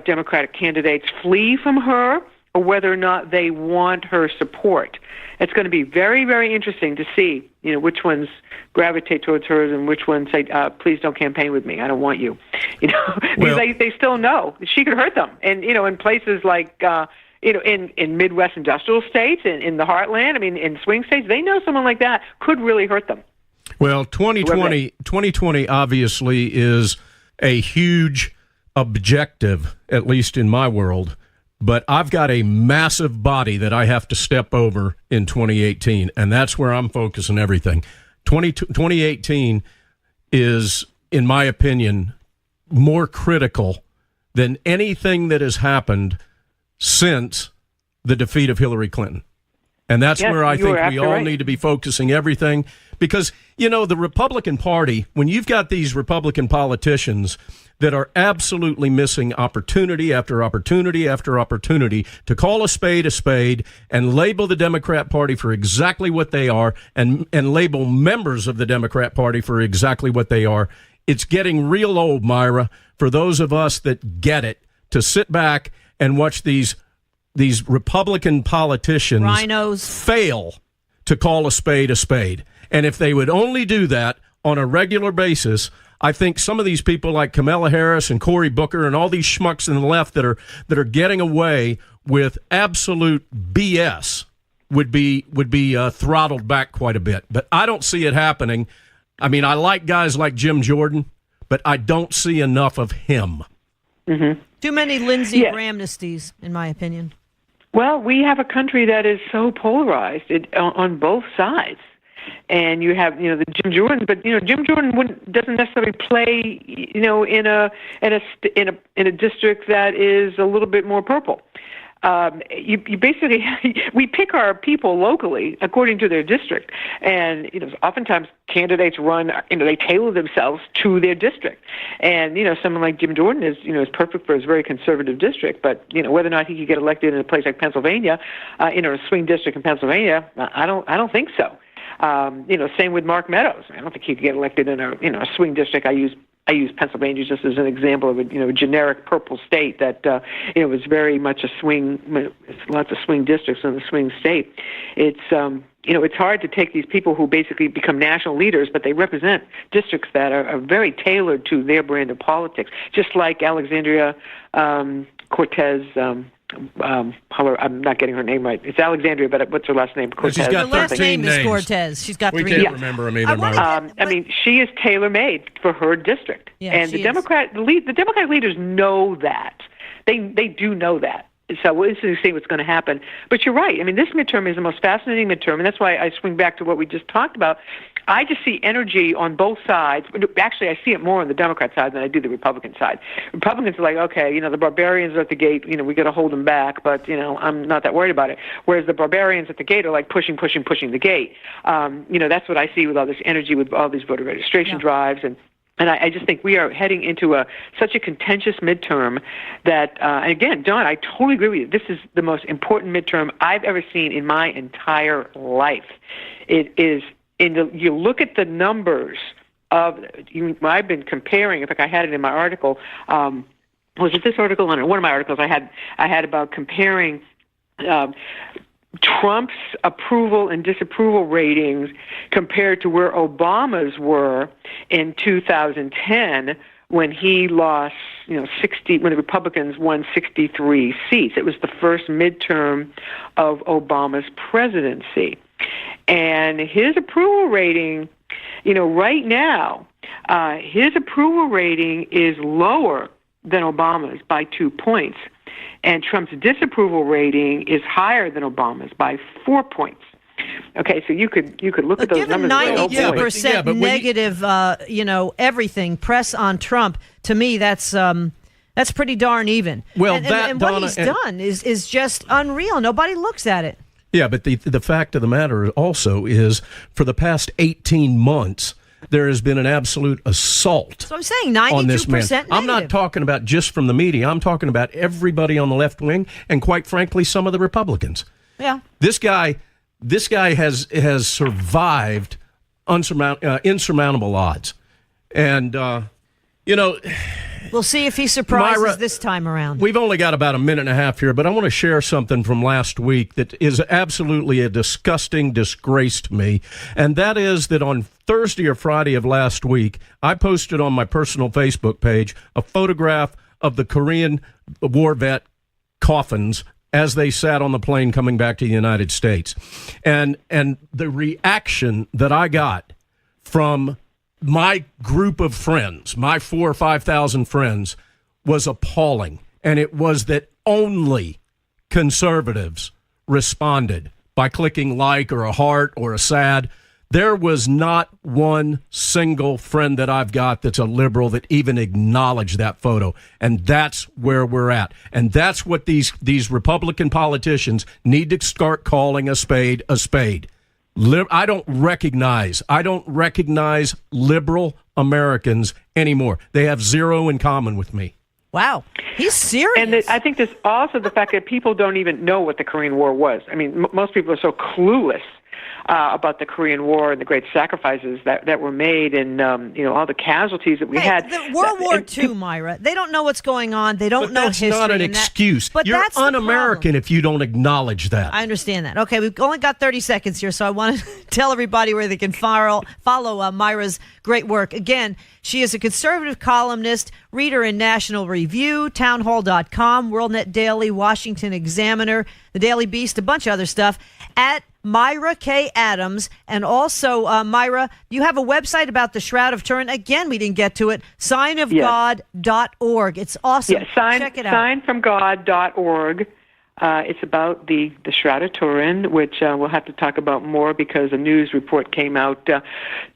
Democratic candidates flee from her or whether or not they want her support. It's going to be very, very interesting to see, which ones gravitate towards hers and which ones say, please don't campaign with me. I don't want you. Because they still know she could hurt them. And, in places like, in Midwest industrial states, in the heartland, I mean, in swing states, they know someone like that could really hurt them. Well, 2020 obviously is a huge objective, at least in my world. But I've got a massive body that I have to step over in 2018, and that's where I'm focusing everything. 2018 is, in my opinion, more critical than anything that has happened since the defeat of Hillary Clinton. And that's where I think we all need to be focusing everything. Because, the Republican Party, when you've got these Republican politicians that are absolutely missing opportunity after opportunity after opportunity to call a spade and label the Democrat Party for exactly what they are and label members of the Democrat Party for exactly what they are, it's getting real old, Myra, for those of us that get it, to sit back and watch these Republican politicians rhinos fail to call a spade. And if they would only do that on a regular basis, I think some of these people like Kamala Harris and Cory Booker and all these schmucks in the left that are getting away with absolute BS would be throttled back quite a bit. But I don't see it happening. I mean, I like guys like Jim Jordan, but I don't see enough of him. Too many Lindsey Grahamnesties, in my opinion. Well, we have a country that is so polarized on both sides. And you have, the Jim Jordan, but Jim Jordan doesn't necessarily play, in a district that is a little bit more purple. You basically we pick our people locally according to their district, and oftentimes candidates run, they tailor themselves to their district, and someone like Jim Jordan is perfect for his very conservative district, but whether or not he could get elected in a place like Pennsylvania, a swing district in Pennsylvania, I don't think so. Same with Mark Meadows. I don't think he could get elected in a swing district. I use Pennsylvania just as an example of a generic purple state that was very much a swing, lots of swing districts in the swing state. It's it's hard to take these people who basically become national leaders, but they represent districts that are very tailored to their brand of politics, just like Alexandria Cortez. I'm not getting her name right. It's Alexandria, but what's her last name? Cortez. She's got Her last 13 name is names. Cortez. She's got We 3 can't names. remember them either, Myra. She is tailor-made for her district, Yeah, and she the is. Democrat leaders know that. They do know that. So we'll see what's going to happen. But you're right. This midterm is the most fascinating midterm, and that's why I swing back to what we just talked about. I just see energy on both sides. Actually, I see it more on the Democrat side than I do the Republican side. Republicans are like, okay, the barbarians are at the gate. We got to hold them back, but I'm not that worried about it. Whereas the barbarians at the gate are like pushing the gate. That's what I see with all this energy, with all these voter registration drives And I just think we are heading into such a contentious midterm that, and again, Don, I totally agree with you. This is the most important midterm I've ever seen in my entire life. It is, you look at the numbers I've been comparing, in fact, I had it in my article. Was it this article? One of my articles I had about comparing Trump's approval and disapproval ratings compared to where Obama's were in 2010 when he lost, 60, when the Republicans won 63 seats. It was the first midterm of Obama's presidency. And his approval rating, right now, his approval rating is lower than Obama's by 2 points. And Trump's disapproval rating is higher than Obama's by 4 points. Okay, so you could look at those given numbers. 92% negative, everything press on Trump. To me, that's pretty darn even. Well, and what he's done is just unreal. Nobody looks at it. Yeah, but the fact of the matter also is, for the past 18 months, there has been an absolute assault. So I'm saying 92% on this man. negative. I'm not talking about just from the media. I'm talking about everybody on the left wing, and quite frankly, some of the Republicans. Yeah. This guy has survived insurmountable odds, and we'll see if he surprises Myra, this time around. We've only got about a minute and a half here, but I want to share something from last week that is absolutely a disgusting disgrace to me, and that is that on Thursday or Friday of last week, I posted on my personal Facebook page a photograph of the Korean war vet coffins as they sat on the plane coming back to the United States. And the reaction that I got from my group of friends, my 4,000 or 5,000 friends, was appalling. And it was that only conservatives responded by clicking like or a heart or a sad. There was not one single friend that I've got that's a liberal that even acknowledged that photo. And that's where we're at. And that's what these Republican politicians need to start calling a spade a spade. I don't recognize liberal Americans anymore. They have zero in common with me. Wow. He's serious. And I think there's also the fact that people don't even know what the Korean War was. I mean, most people are so clueless about the Korean War and the great sacrifices that were made, and all the casualties that we had. The World War II, Myra. They don't know what's going on. They don't know history. That's not an excuse. But you're that's un-American if you don't acknowledge that. I understand that. Okay, we've only got 30 seconds here, so I want to tell everybody where they can follow Myra's great work. Again, she is a conservative columnist, reader in National Review, townhall.com, WorldNet Daily, Washington Examiner, The Daily Beast, a bunch of other stuff, at Myra K. Adams. And also, Myra, you have a website about the Shroud of Turin. Again, we didn't get to it. Signofgod.org. It's awesome. Yeah, Check it out. signfromgod.org. It's about the Shroud of Turin, which we'll have to talk about more because a news report came out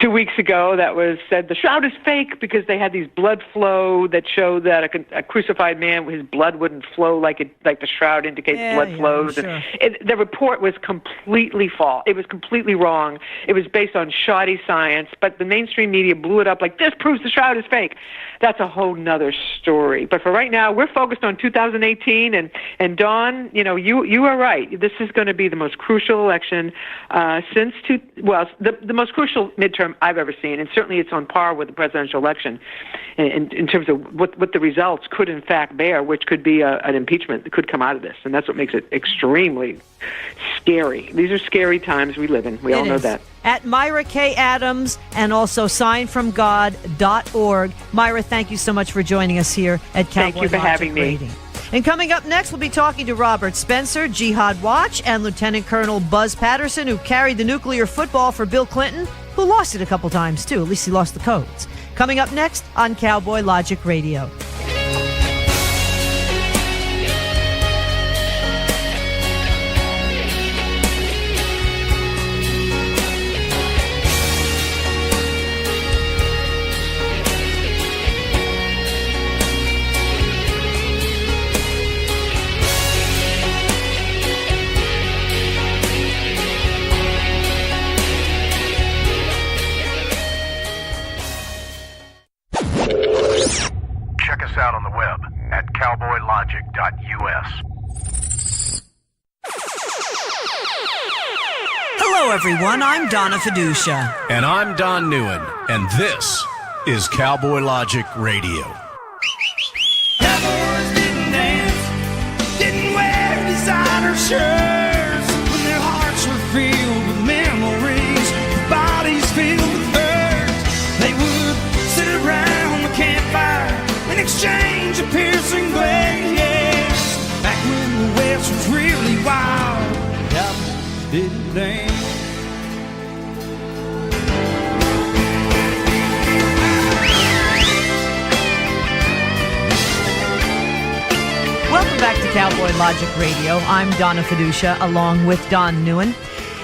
2 weeks ago that said the shroud is fake because they had these blood flow that showed that a crucified man, his blood wouldn't flow like the shroud indicates blood flows. Sure. The report was completely false. It was completely wrong. It was based on shoddy science, but the mainstream media blew it up like this proves the shroud is fake. That's a whole nother story. But for right now, we're focused on 2018, and Dawn, you are right. This is going to be the most crucial election the most crucial midterm I've ever seen, and certainly it's on par with the presidential election in terms of what the results could in fact bear, which could be an impeachment that could come out of this, and that's what makes it extremely scary. These are scary times we live in. We all know that. At Myra K. Adams and also signfromgod.org. Myra, thank you so much for joining us here at Cowboy Thank you for Logic having me. Radio. And coming up next, we'll be talking to Robert Spencer, Jihad Watch, and Lieutenant Colonel Buzz Patterson, who carried the nuclear football for Bill Clinton, who lost it a couple times, too. At least he lost the codes. Coming up next on Cowboy Logic Radio. Check us out on the web at cowboylogic.us. Hello, everyone. I'm Donna Fiducia. And I'm Don Neuen, and this is Cowboy Logic Radio. Cowboys didn't dance, didn't wear designer shirts. When their hearts were filled with memories, their bodies filled with hurt. They would sit around the campfire and exchange a piercing glance. Back when the West was really wild, cowboys didn't dance. Welcome back to Cowboy Logic Radio. I'm Donna Fiducia, along with Don Neuen.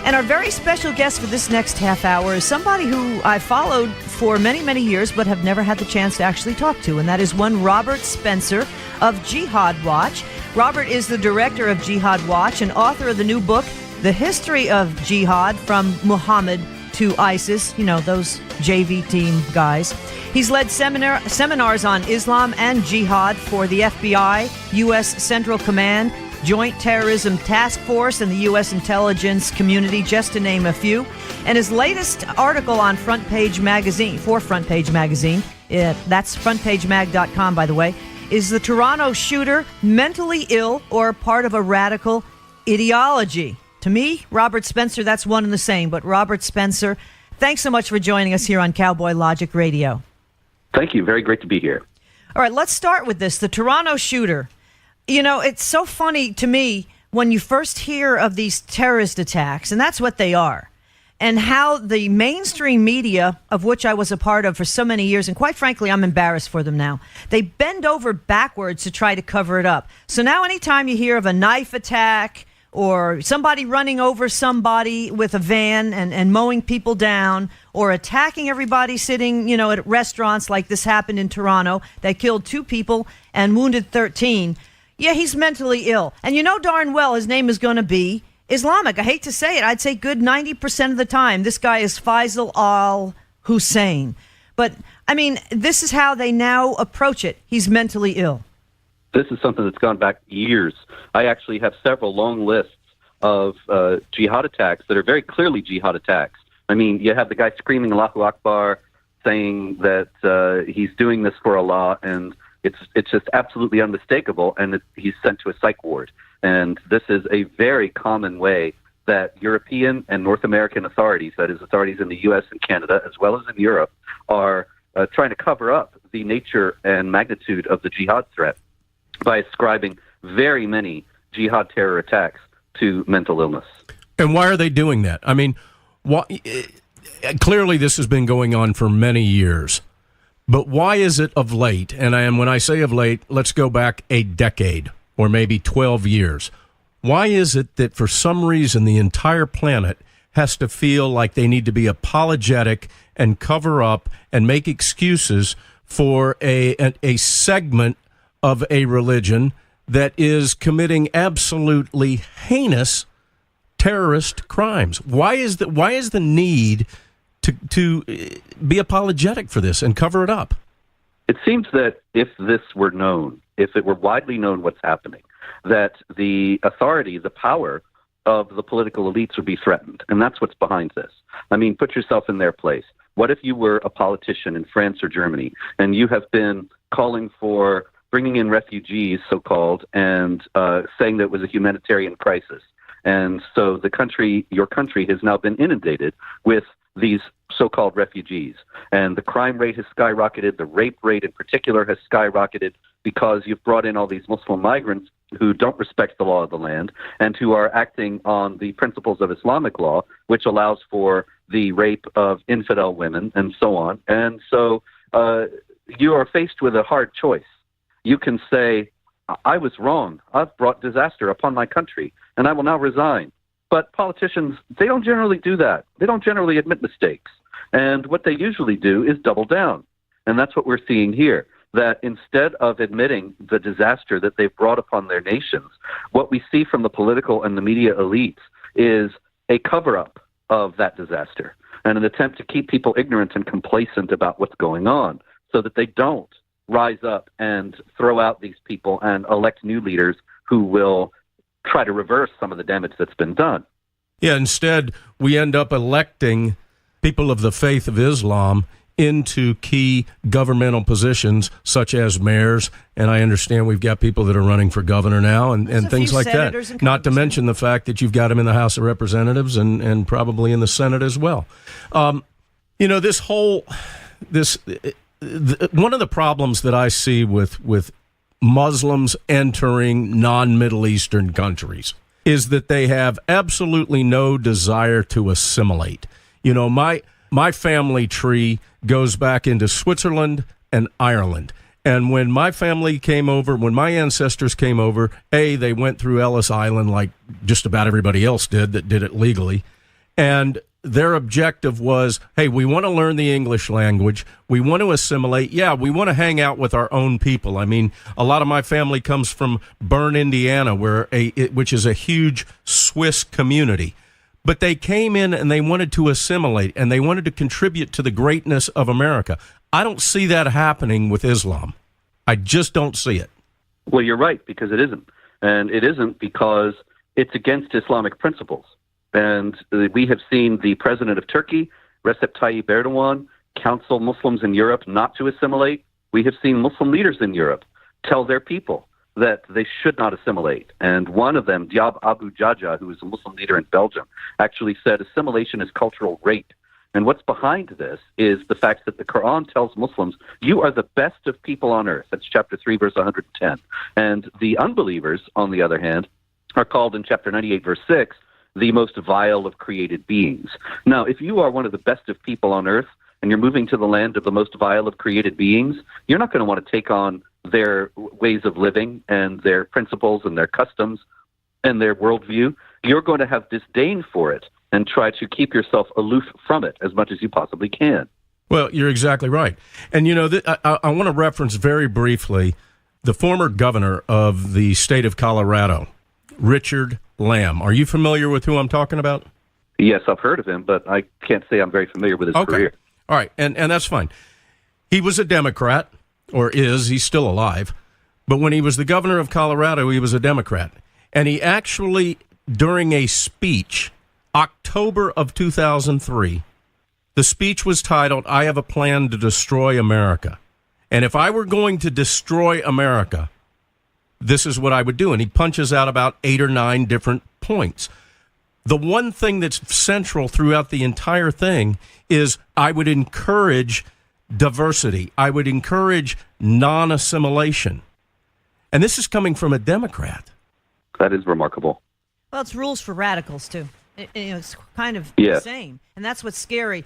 And our very special guest for this next half hour is somebody who I followed for many, many years, but have never had the chance to actually talk to. And that is one Robert Spencer of Jihad Watch. Robert is the director of Jihad Watch and author of the new book, The History of Jihad from Muhammad to ISIS. You know, those JV team guys. He's led seminars on Islam and jihad for the FBI, U.S. Central Command, Joint Terrorism Task Force, and the U.S. intelligence community, just to name a few. And his latest article on Front Page Magazine, for Front Page Magazine, that's frontpagemag.com, by the way, is the Toronto shooter mentally ill or part of a radical ideology? To me, Robert Spencer, that's one and the same. But Robert Spencer, thanks so much for joining us here on Cowboy Logic Radio. Thank you. Very great to be here. All right, let's start with this. The Toronto shooter. You know, it's so funny to me when you first hear of these terrorist attacks, and that's what they are, and how the mainstream media, of which I was a part of for so many years, and quite frankly, I'm embarrassed for them now, they bend over backwards to try to cover it up. So now anytime you hear of a knife attack or somebody running over somebody with a van and mowing people down, or attacking everybody sitting, at restaurants like this happened in Toronto that killed 2 people and wounded 13. Yeah, he's mentally ill. And you know darn well his name is going to be Islamic. I hate to say it. I'd say good 90% of the time this guy is Faisal al-Hussein. But, I mean, this is how they now approach it. He's mentally ill. This is something that's gone back years. I actually have several long lists of jihad attacks that are very clearly jihad attacks. I mean, you have the guy screaming Allahu Akbar, saying that he's doing this for Allah, and it's just absolutely unmistakable, and he's sent to a psych ward. And this is a very common way that European and North American authorities, that is authorities in the U.S. and Canada, as well as in Europe, are trying to cover up the nature and magnitude of the jihad threat by ascribing very many jihad terror attacks to mental illness. And why are they doing that? I mean, clearly this has been going on for many years. But why is it of late, and when I say of late, let's go back a decade or maybe 12 years. Why is it that for some reason the entire planet has to feel like they need to be apologetic and cover up and make excuses for a segment of a religion that is committing absolutely heinous terrorist crimes? Why is the need to be apologetic for this and cover it up? It seems that if this were known, if it were widely known what's happening, that the authority, the power of the political elites would be threatened. And that's what's behind this. I mean, put yourself in their place. What if you were a politician in France or Germany and you have been calling for bringing in refugees, so-called, and saying that it was a humanitarian crisis? And so your country has now been inundated with these so-called refugees. And the crime rate has skyrocketed. The rape rate in particular has skyrocketed because you've brought in all these Muslim migrants who don't respect the law of the land and who are acting on the principles of Islamic law, which allows for the rape of infidel women and so on. And so you are faced with a hard choice. You can say, I was wrong. I've brought disaster upon my country, and I will now resign. But politicians, they don't generally do that. They don't generally admit mistakes. And what they usually do is double down. And that's what we're seeing here, that instead of admitting the disaster that they've brought upon their nations, what we see from the political and the media elites is a cover-up of that disaster and an attempt to keep people ignorant and complacent about what's going on so that they don't rise up and throw out these people and elect new leaders who will try to reverse some of the damage that's been done. Yeah, instead, we end up electing people of the faith of Islam into key governmental positions, such as mayors, and I understand we've got people that are running for governor now and things like that. Not to mention the fact that you've got them in the House of Representatives and probably in the Senate as well. One of the problems that I see with Muslims entering non-Middle Eastern countries is that they have absolutely no desire to assimilate. My family tree goes back into Switzerland and Ireland. And when my family came over, when my ancestors came over, they went through Ellis Island like just about everybody else did that did it legally. And their objective was, hey, we want to learn the English language. We want to assimilate. Yeah, we want to hang out with our own people. I mean, a lot of my family comes from Bern, Indiana, which is a huge Swiss community. But they came in and they wanted to assimilate and they wanted to contribute to the greatness of America. I don't see that happening with Islam. I just don't see it. Well, you're right, because it isn't. And it isn't because it's against Islamic principles. And we have seen the president of Turkey, Recep Tayyip Erdogan, counsel Muslims in Europe not to assimilate. We have seen Muslim leaders in Europe tell their people that they should not assimilate. And one of them, Diab Abu Jaja, who is a Muslim leader in Belgium, actually said assimilation is cultural rape. And what's behind this is the fact that the Quran tells Muslims, you are the best of people on earth. That's chapter 3, verse 110. And the unbelievers, on the other hand, are called in chapter 98, verse 6, the most vile of created beings. Now, if you are one of the best of people on earth and you're moving to the land of the most vile of created beings, you're not going to want to take on their ways of living and their principles and their customs and their worldview. You're going to have disdain for it and try to keep yourself aloof from it as much as you possibly can. Well, you're exactly right. And, I want to reference very briefly the former governor of the state of Colorado, Richard Lamb. Are you familiar with who I'm talking about? Yes, I've heard of him, but I can't say I'm very familiar with his career. All right, and that's fine. He was a Democrat, or he's still alive, but when he was the governor of Colorado, he was a Democrat. And he actually, during a speech, October of 2003, the speech was titled, I Have a Plan to Destroy America. And if I were going to destroy America, this is what I would do. And he punches out about 8 or 9 different points. The one thing that's central throughout the entire thing is I would encourage diversity. I would encourage non-assimilation. And this is coming from a Democrat. That is remarkable. Well, it's rules for radicals, too. It's kind of the same, and that's what's scary.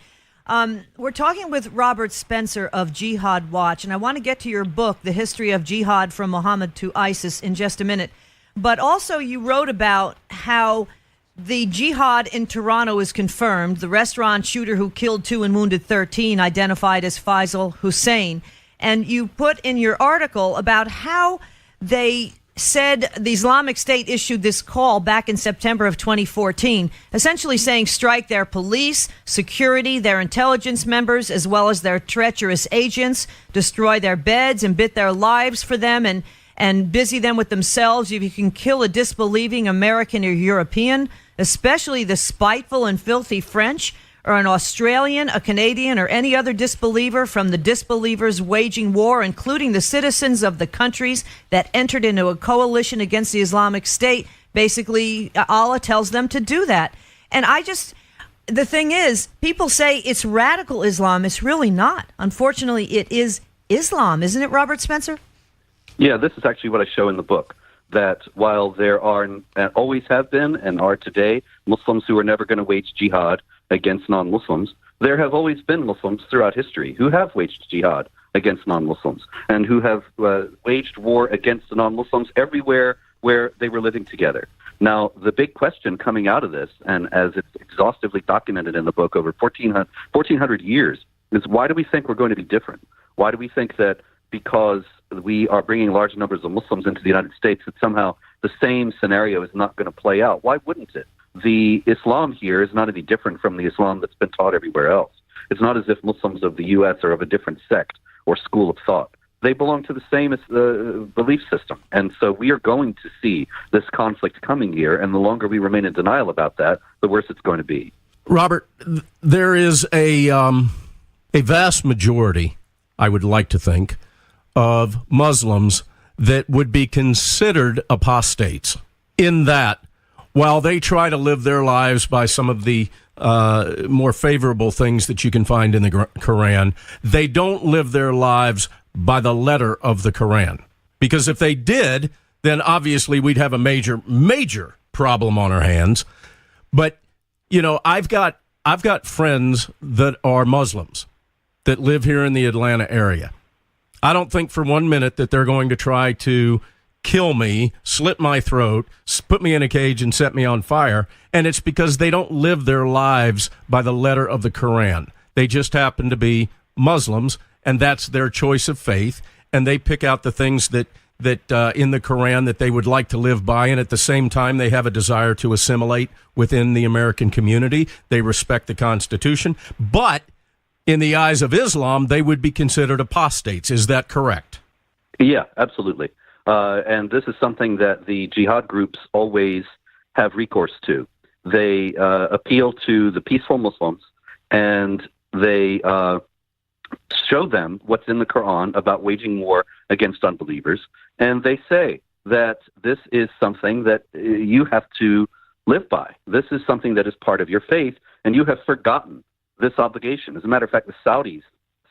We're talking with Robert Spencer of Jihad Watch, and I want to get to your book, The History of Jihad from Muhammad to ISIS, in just a minute. But also you wrote about how the jihad in Toronto is confirmed. The restaurant shooter who killed 2 and wounded 13 identified as Faisal Hussein. And you put in your article about how they said the Islamic State issued this call back in September of 2014, essentially saying strike their police, security, their intelligence members, as well as their treacherous agents, destroy their beds and bid their lives for them, and busy them with themselves. If you can kill a disbelieving American or European, especially the spiteful and filthy French, or an Australian, a Canadian, or any other disbeliever from the disbelievers waging war, including the citizens of the countries that entered into a coalition against the Islamic State. Basically, Allah tells them to do that. And the thing is, people say it's radical Islam. It's really not. Unfortunately, it is Islam. Isn't it, Robert Spencer? Yeah, this is actually what I show in the book, that while there are and always have been and are today Muslims who are never going to wage jihad against non-Muslims, there have always been Muslims throughout history who have waged jihad against non-Muslims and who have waged war against the non-Muslims everywhere where they were living together. Now, the big question coming out of this, and as it's exhaustively documented in the book over 1,400 years, is why do we think we're going to be different? Why do we think that because we are bringing large numbers of Muslims into the United States that somehow the same scenario is not going to play out? Why wouldn't it? The Islam here is not any different from the Islam that's been taught everywhere else. It's not as if Muslims of the U.S. are of a different sect or school of thought. They belong to the same belief system. And so we are going to see this conflict coming here, and the longer we remain in denial about that, the worse it's going to be. Robert, there is a vast majority, I would like to think, of Muslims that would be considered apostates, in that while they try to live their lives by some of the more favorable things that you can find in the Quran, they don't live their lives by the letter of the Quran. Because if they did, then obviously we'd have a major problem on our hands. But, I've got friends that are Muslims that live here in the Atlanta area. I don't think for 1 minute that they're going to try to kill me, slit my throat, put me in a cage and set me on fire. And it's because they don't live their lives by the letter of the Quran. They just happen to be Muslims, and that's their choice of faith. And they pick out the things that in the Quran that they would like to live by. And at the same time, they have a desire to assimilate within the American community. They respect the Constitution. But in the eyes of Islam, they would be considered apostates. Is that correct? Yeah, absolutely. And this is something that the jihad groups always have recourse to. They appeal to the peaceful Muslims, and they show them what's in the Quran about waging war against unbelievers. And they say that this is something that you have to live by. This is something that is part of your faith, and you have forgotten this obligation. As a matter of fact, the Saudis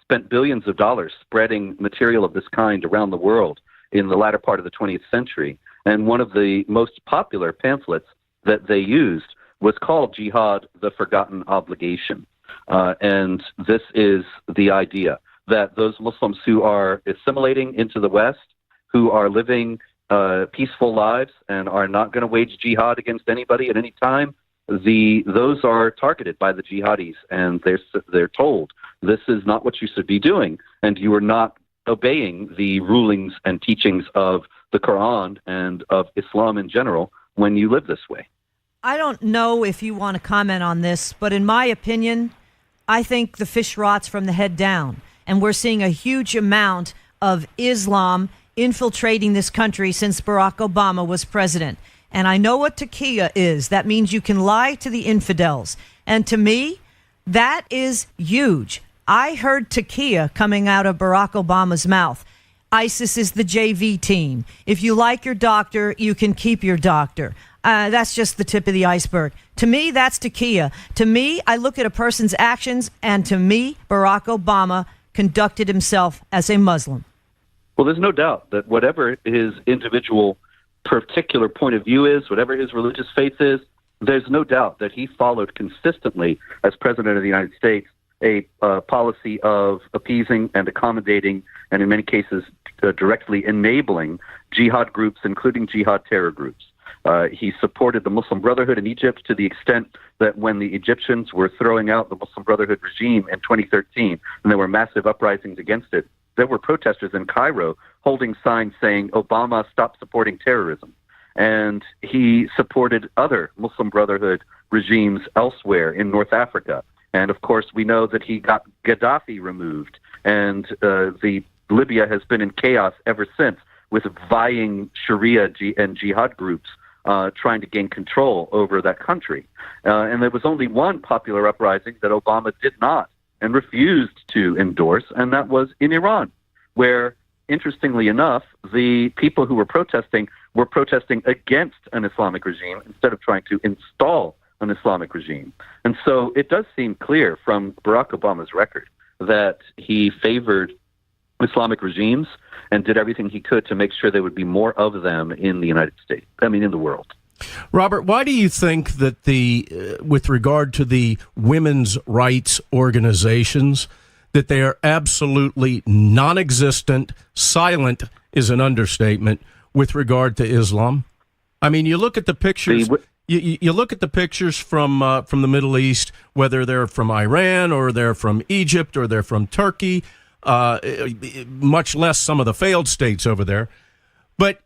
spent billions of dollars spreading material of this kind around the world in the latter part of the 20th century. And one of the most popular pamphlets that they used was called Jihad, the Forgotten Obligation. And this is the idea that those Muslims who are assimilating into the West, who are living peaceful lives and are not going to wage jihad against anybody at any time, those are targeted by the jihadis, and they're told this is not what you should be doing, and you are not obeying the rulings and teachings of the Quran and of Islam in general when you live this way. I don't know if you want to comment on this, but in my opinion, I think the fish rots from the head down. And we're seeing a huge amount of Islam infiltrating this country since Barack Obama was president. And I know what taqiyya is. That means you can lie to the infidels. And to me, that is huge. I heard taqiyya coming out of Barack Obama's mouth. ISIS is the JV team. If you like your doctor, you can keep your doctor. That's just the tip of the iceberg. To me, that's taqiyya. To me, I look at a person's actions, and to me, Barack Obama conducted himself as a Muslim. Well, there's no doubt that whatever his individual particular point of view is, whatever his religious faith is, there's no doubt that he followed consistently, as President of the United States, a policy of appeasing and accommodating, and in many cases directly enabling jihad groups, including jihad terror groups. He supported the Muslim Brotherhood in Egypt to the extent that when the Egyptians were throwing out the Muslim Brotherhood regime in 2013, and there were massive uprisings against it, there were protesters in Cairo holding signs saying, "Obama, stop supporting terrorism." And he supported other Muslim Brotherhood regimes elsewhere in North Africa. And of course, we know that he got Gaddafi removed, and Libya has been in chaos ever since, with vying Sharia and jihad groups trying to gain control over that country. And there was only one popular uprising that Obama did not and refused to endorse, and that was in Iran, where, interestingly enough, the people who were protesting against an Islamic regime instead of trying to install an Islamic regime. And so it does seem clear from Barack Obama's record that he favored Islamic regimes and did everything he could to make sure there would be more of them in the United States, in the world. Robert, why do you think that with regard to the women's rights organizations, that they are absolutely non-existent, silent is an understatement with regard to Islam? I mean, you look at the pictures. You look at the pictures from the Middle East, whether they're from Iran or they're from Egypt or they're from Turkey, much less some of the failed states over there. But,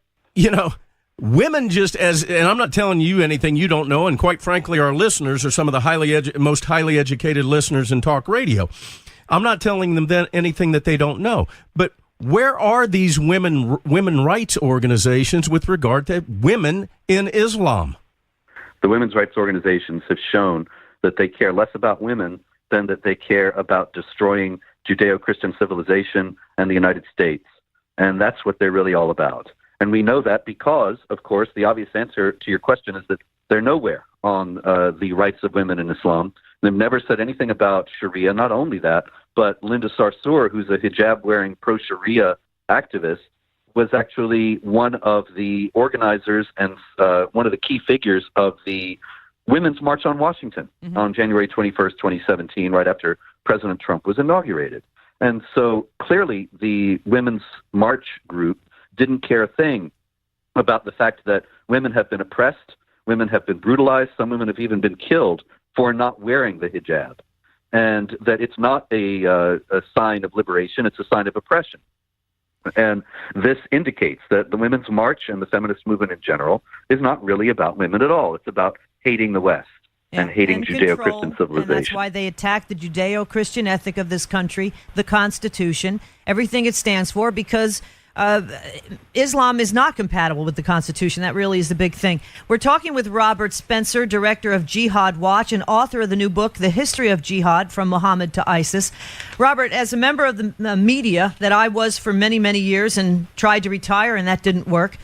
women and I'm not telling you anything you don't know, and quite frankly, our listeners are some of the most highly educated listeners in talk radio. I'm not telling them anything that they don't know. But where are these women rights organizations with regard to women in Islam? The women's rights organizations have shown that they care less about women than that they care about destroying Judeo-Christian civilization and the United States. And that's what they're really all about. And we know that because, of course, the obvious answer to your question is that they're nowhere on the rights of women in Islam. They've never said anything about Sharia. Not only that, but Linda Sarsour, who's a hijab-wearing pro-Sharia activist, was actually one of the organizers and one of the key figures of the Women's March on Washington on January 21st, 2017, right after President Trump was inaugurated. And so clearly the Women's March group didn't care a thing about the fact that women have been oppressed, women have been brutalized, some women have even been killed for not wearing the hijab, and that it's not a sign of liberation, it's a sign of oppression. And this indicates that the Women's March and the feminist movement in general is not really about women at all. It's about hating the West and hating Judeo-Christian civilization. And that's why they attack the Judeo-Christian ethic of this country, the Constitution, everything it stands for, because Islam is not compatible with the Constitution. That really is the big thing. We're talking with Robert Spencer, director of Jihad Watch and author of the new book, The History of Jihad, From Muhammad to ISIS. Robert, as a member of the media that I was for many, many years and tried to retire, and that didn't work,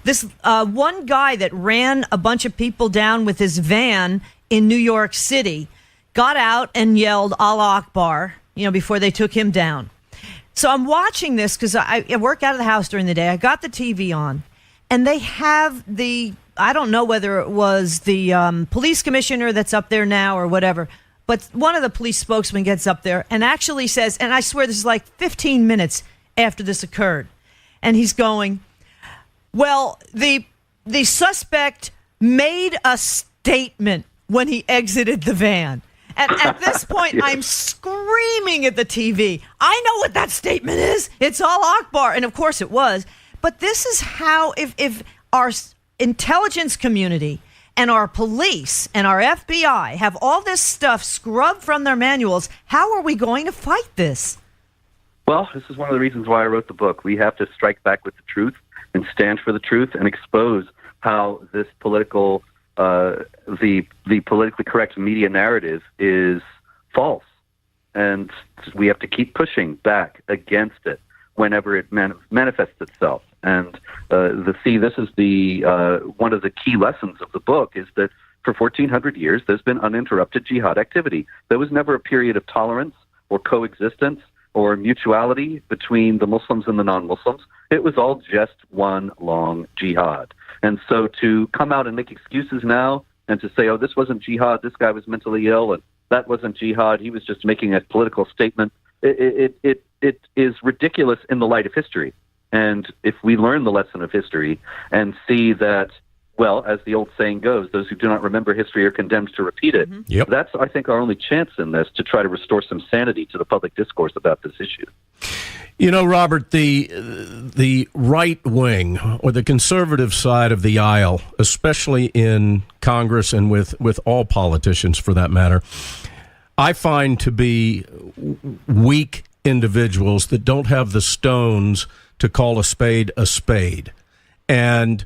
this one guy that ran a bunch of people down with his van in New York City got out and yelled Allah Akbar, before they took him down. So I'm watching this because I work out of the house during the day. I got the TV on, and they have I don't know whether it was the police commissioner that's up there now or whatever, but one of the police spokesmen gets up there and actually says, and I swear this is like 15 minutes after this occurred, and he's going, well, the suspect made a statement when he exited the van. And at this point, I'm screaming at the TV. I know what that statement is. It's Allah Akbar. And of course it was. But this is how, if our intelligence community and our police and our FBI have all this stuff scrubbed from their manuals, how are we going to fight this? Well, this is one of the reasons why I wrote the book. We have to strike back with the truth and stand for the truth and expose how this political the politically correct media narrative is false, and we have to keep pushing back against it whenever it manifests itself. And this is the one of the key lessons of the book is that for 1,400 years there's been uninterrupted jihad activity. There was never a period of tolerance or coexistence or mutuality between the Muslims and the non-Muslims. It was all just one long jihad. And so to come out and make excuses now and to say, oh, this wasn't jihad, this guy was mentally ill, and that wasn't jihad, he was just making a political statement. It is ridiculous in the light of history. And if we learn the lesson of history and see that, well, as the old saying goes, those who do not remember history are condemned to repeat it. Yep. That's, I think, our only chance in this to try to restore some sanity to the public discourse about this issue. You know, Robert, the right wing or the conservative side of the aisle, especially in Congress and with all politicians for that matter, I find to be weak individuals that don't have the stones to call a spade a spade. And,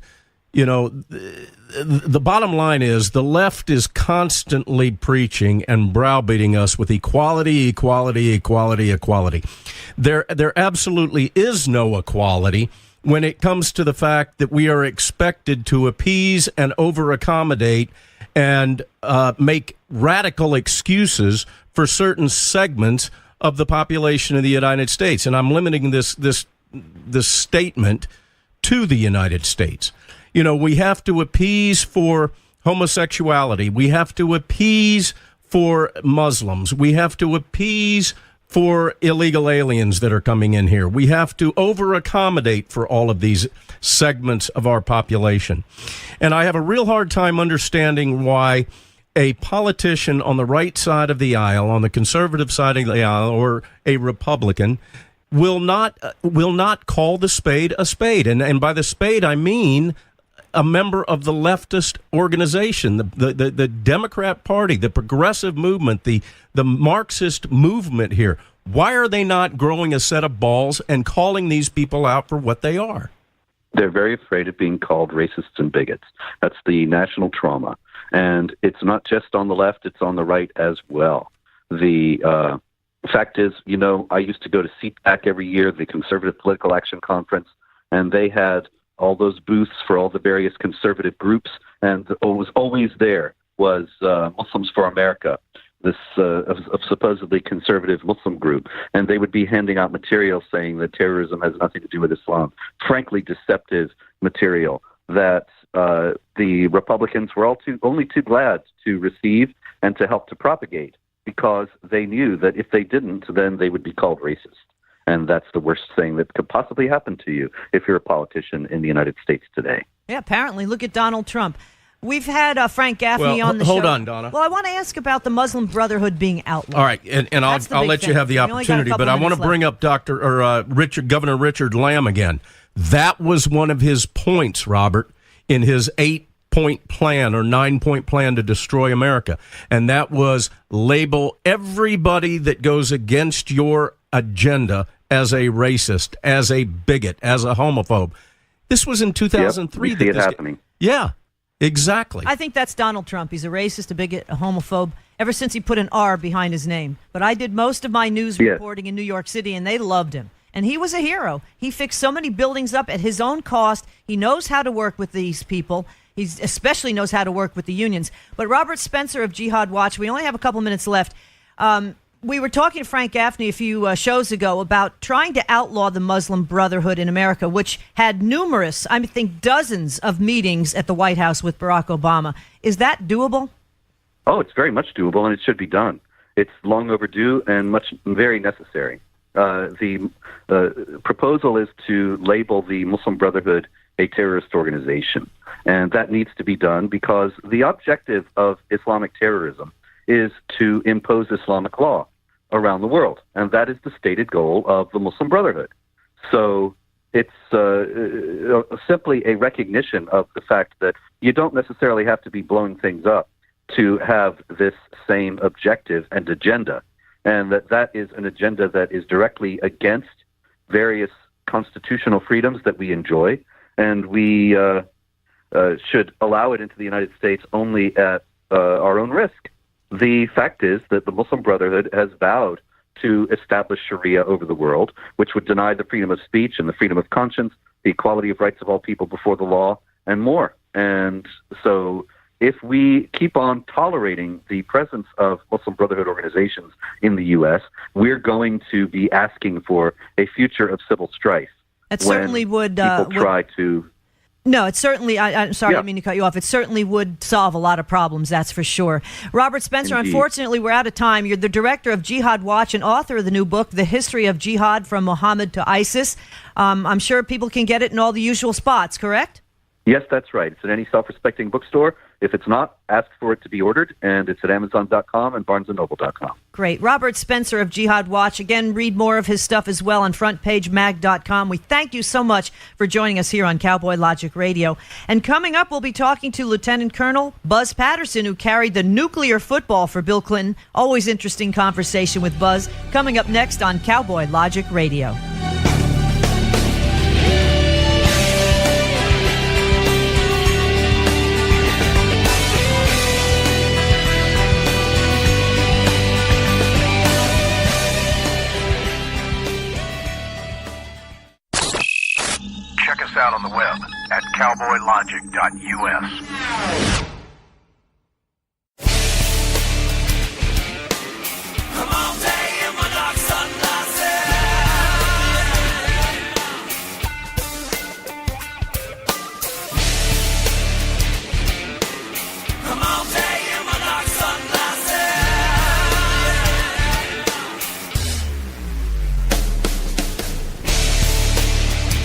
you know, the bottom line is the left is constantly preaching and browbeating us with equality, equality, equality, equality. There absolutely is no equality when it comes to the fact that we are expected to appease and over-accommodate and make radical excuses for certain segments of the population of the United States. And I'm limiting this statement to the United States. You know, we have to appease for homosexuality. We have to appease for Muslims. We have to appease for illegal aliens that are coming in here. We have to over-accommodate for all of these segments of our population. And I have a real hard time understanding why a politician on the right side of the aisle, on the conservative side of the aisle, or a Republican will not call the spade a spade. And by the spade, I mean a member of the leftist organization, the Democrat Party, the progressive movement, the Marxist movement here. Why are they not growing a set of balls and calling these people out for what they are? They're very afraid of being called racists and bigots. That's the national trauma. And it's not just on the left, it's on the right as well. The fact is, you know, I used to go to CPAC every year, the Conservative Political Action Conference, and they had all those booths for all the various conservative groups, and what was always there was Muslims for America, this supposedly conservative Muslim group, and they would be handing out material saying that terrorism has nothing to do with Islam, frankly deceptive material that the Republicans were only too glad to receive and to help to propagate, because they knew that if they didn't, then they would be called racist. And that's the worst thing that could possibly happen to you if you're a politician in the United States today. Yeah, apparently. Look at Donald Trump. We've had Frank Gaffney on the show. Hold on, Donna. Well, I want to ask about the Muslim Brotherhood being outlawed. All right, and I'll let you have the opportunity, but I want to bring up Governor Richard Lamb again. That was one of his points, Robert, in his 8-point plan or 9-point plan to destroy America, and that was label everybody that goes against your agenda as a racist, as a bigot, as a homophobe. This was in 2003. Yep, we see it happening. Yeah, exactly. I think that's Donald Trump. He's a racist, a bigot, a homophobe, ever since he put an R behind his name. But I did most of my news reporting in New York City, and they loved him. And he was a hero. He fixed so many buildings up at his own cost. He knows how to work with these people. He especially knows how to work with the unions. But Robert Spencer of Jihad Watch, we only have a couple minutes left. We were talking to Frank Gaffney a few shows ago about trying to outlaw the Muslim Brotherhood in America, which had numerous, I think dozens of meetings at the White House with Barack Obama. Is that doable? Oh, it's very much doable, and it should be done. It's long overdue and very necessary. The proposal is to label the Muslim Brotherhood a terrorist organization, and that needs to be done because the objective of Islamic terrorism is to impose Islamic law around the world, and that is the stated goal of the Muslim Brotherhood. So it's simply a recognition of the fact that you don't necessarily have to be blowing things up to have this same objective and agenda, and that is an agenda that is directly against various constitutional freedoms that we enjoy, and we should allow it into the United States only at our own risk. The fact is that the Muslim Brotherhood has vowed to establish Sharia over the world, which would deny the freedom of speech and the freedom of conscience, the equality of rights of all people before the law, and more. And so if we keep on tolerating the presence of Muslim Brotherhood organizations in the U.S., we're going to be asking for a future of civil strife. That certainly would people try to No, it certainly, I'm sorry, I didn't mean to cut you off. It certainly would solve a lot of problems, that's for sure. Robert Spencer, Indeed. Unfortunately, we're out of time. You're the director of Jihad Watch and author of the new book, The History of Jihad from Muhammad to ISIS. I'm sure people can get it in all the usual spots, correct? Yes, that's right. It's in any self-respecting bookstore. If it's not, ask for it to be ordered, and it's at Amazon.com and BarnesandNoble.com. Great. Robert Spencer of Jihad Watch. Again, read more of his stuff as well on FrontPageMag.com. We thank you so much for joining us here on Cowboy Logic Radio. And coming up, we'll be talking to Lieutenant Colonel Buzz Patterson, who carried the nuclear football for Bill Clinton. Always interesting conversation with Buzz. Coming up next on Cowboy Logic Radio. Check us out on the web at cowboylogic.us. Come on, day in my dark sunglasses. Come on, day in my dark sunglasses.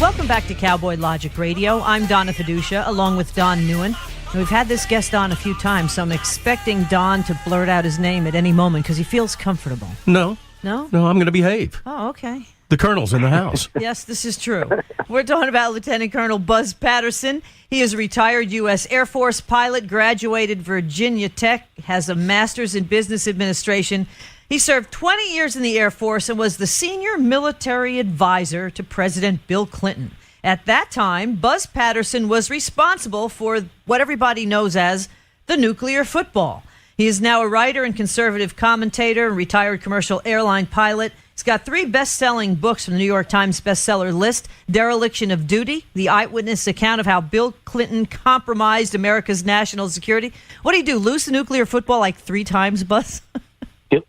Welcome back to Cowboy Logic Radio. I'm Donna Fiducia, along with Don NEUEN. And we've had this guest on a few times, so I'm expecting Don to blurt out his name at any moment because he feels comfortable. No, No? no, I'm going to behave. Oh, okay. The Colonel's in the house. Yes, this is true. We're talking about Lieutenant Colonel Buzz Patterson. He is a retired U.S. Air Force pilot, graduated Virginia Tech, has a master's in business administration. He served 20 years in the Air Force and was the senior military advisor to President Bill Clinton. At that time, Buzz Patterson was responsible for what everybody knows as the nuclear football. He is now a writer and conservative commentator and retired commercial airline pilot. He's got 3 best-selling books from the New York Times bestseller list: Dereliction of Duty, the eyewitness account of how Bill Clinton compromised America's national security. What do you do, lose the nuclear football like 3 times, Buzz?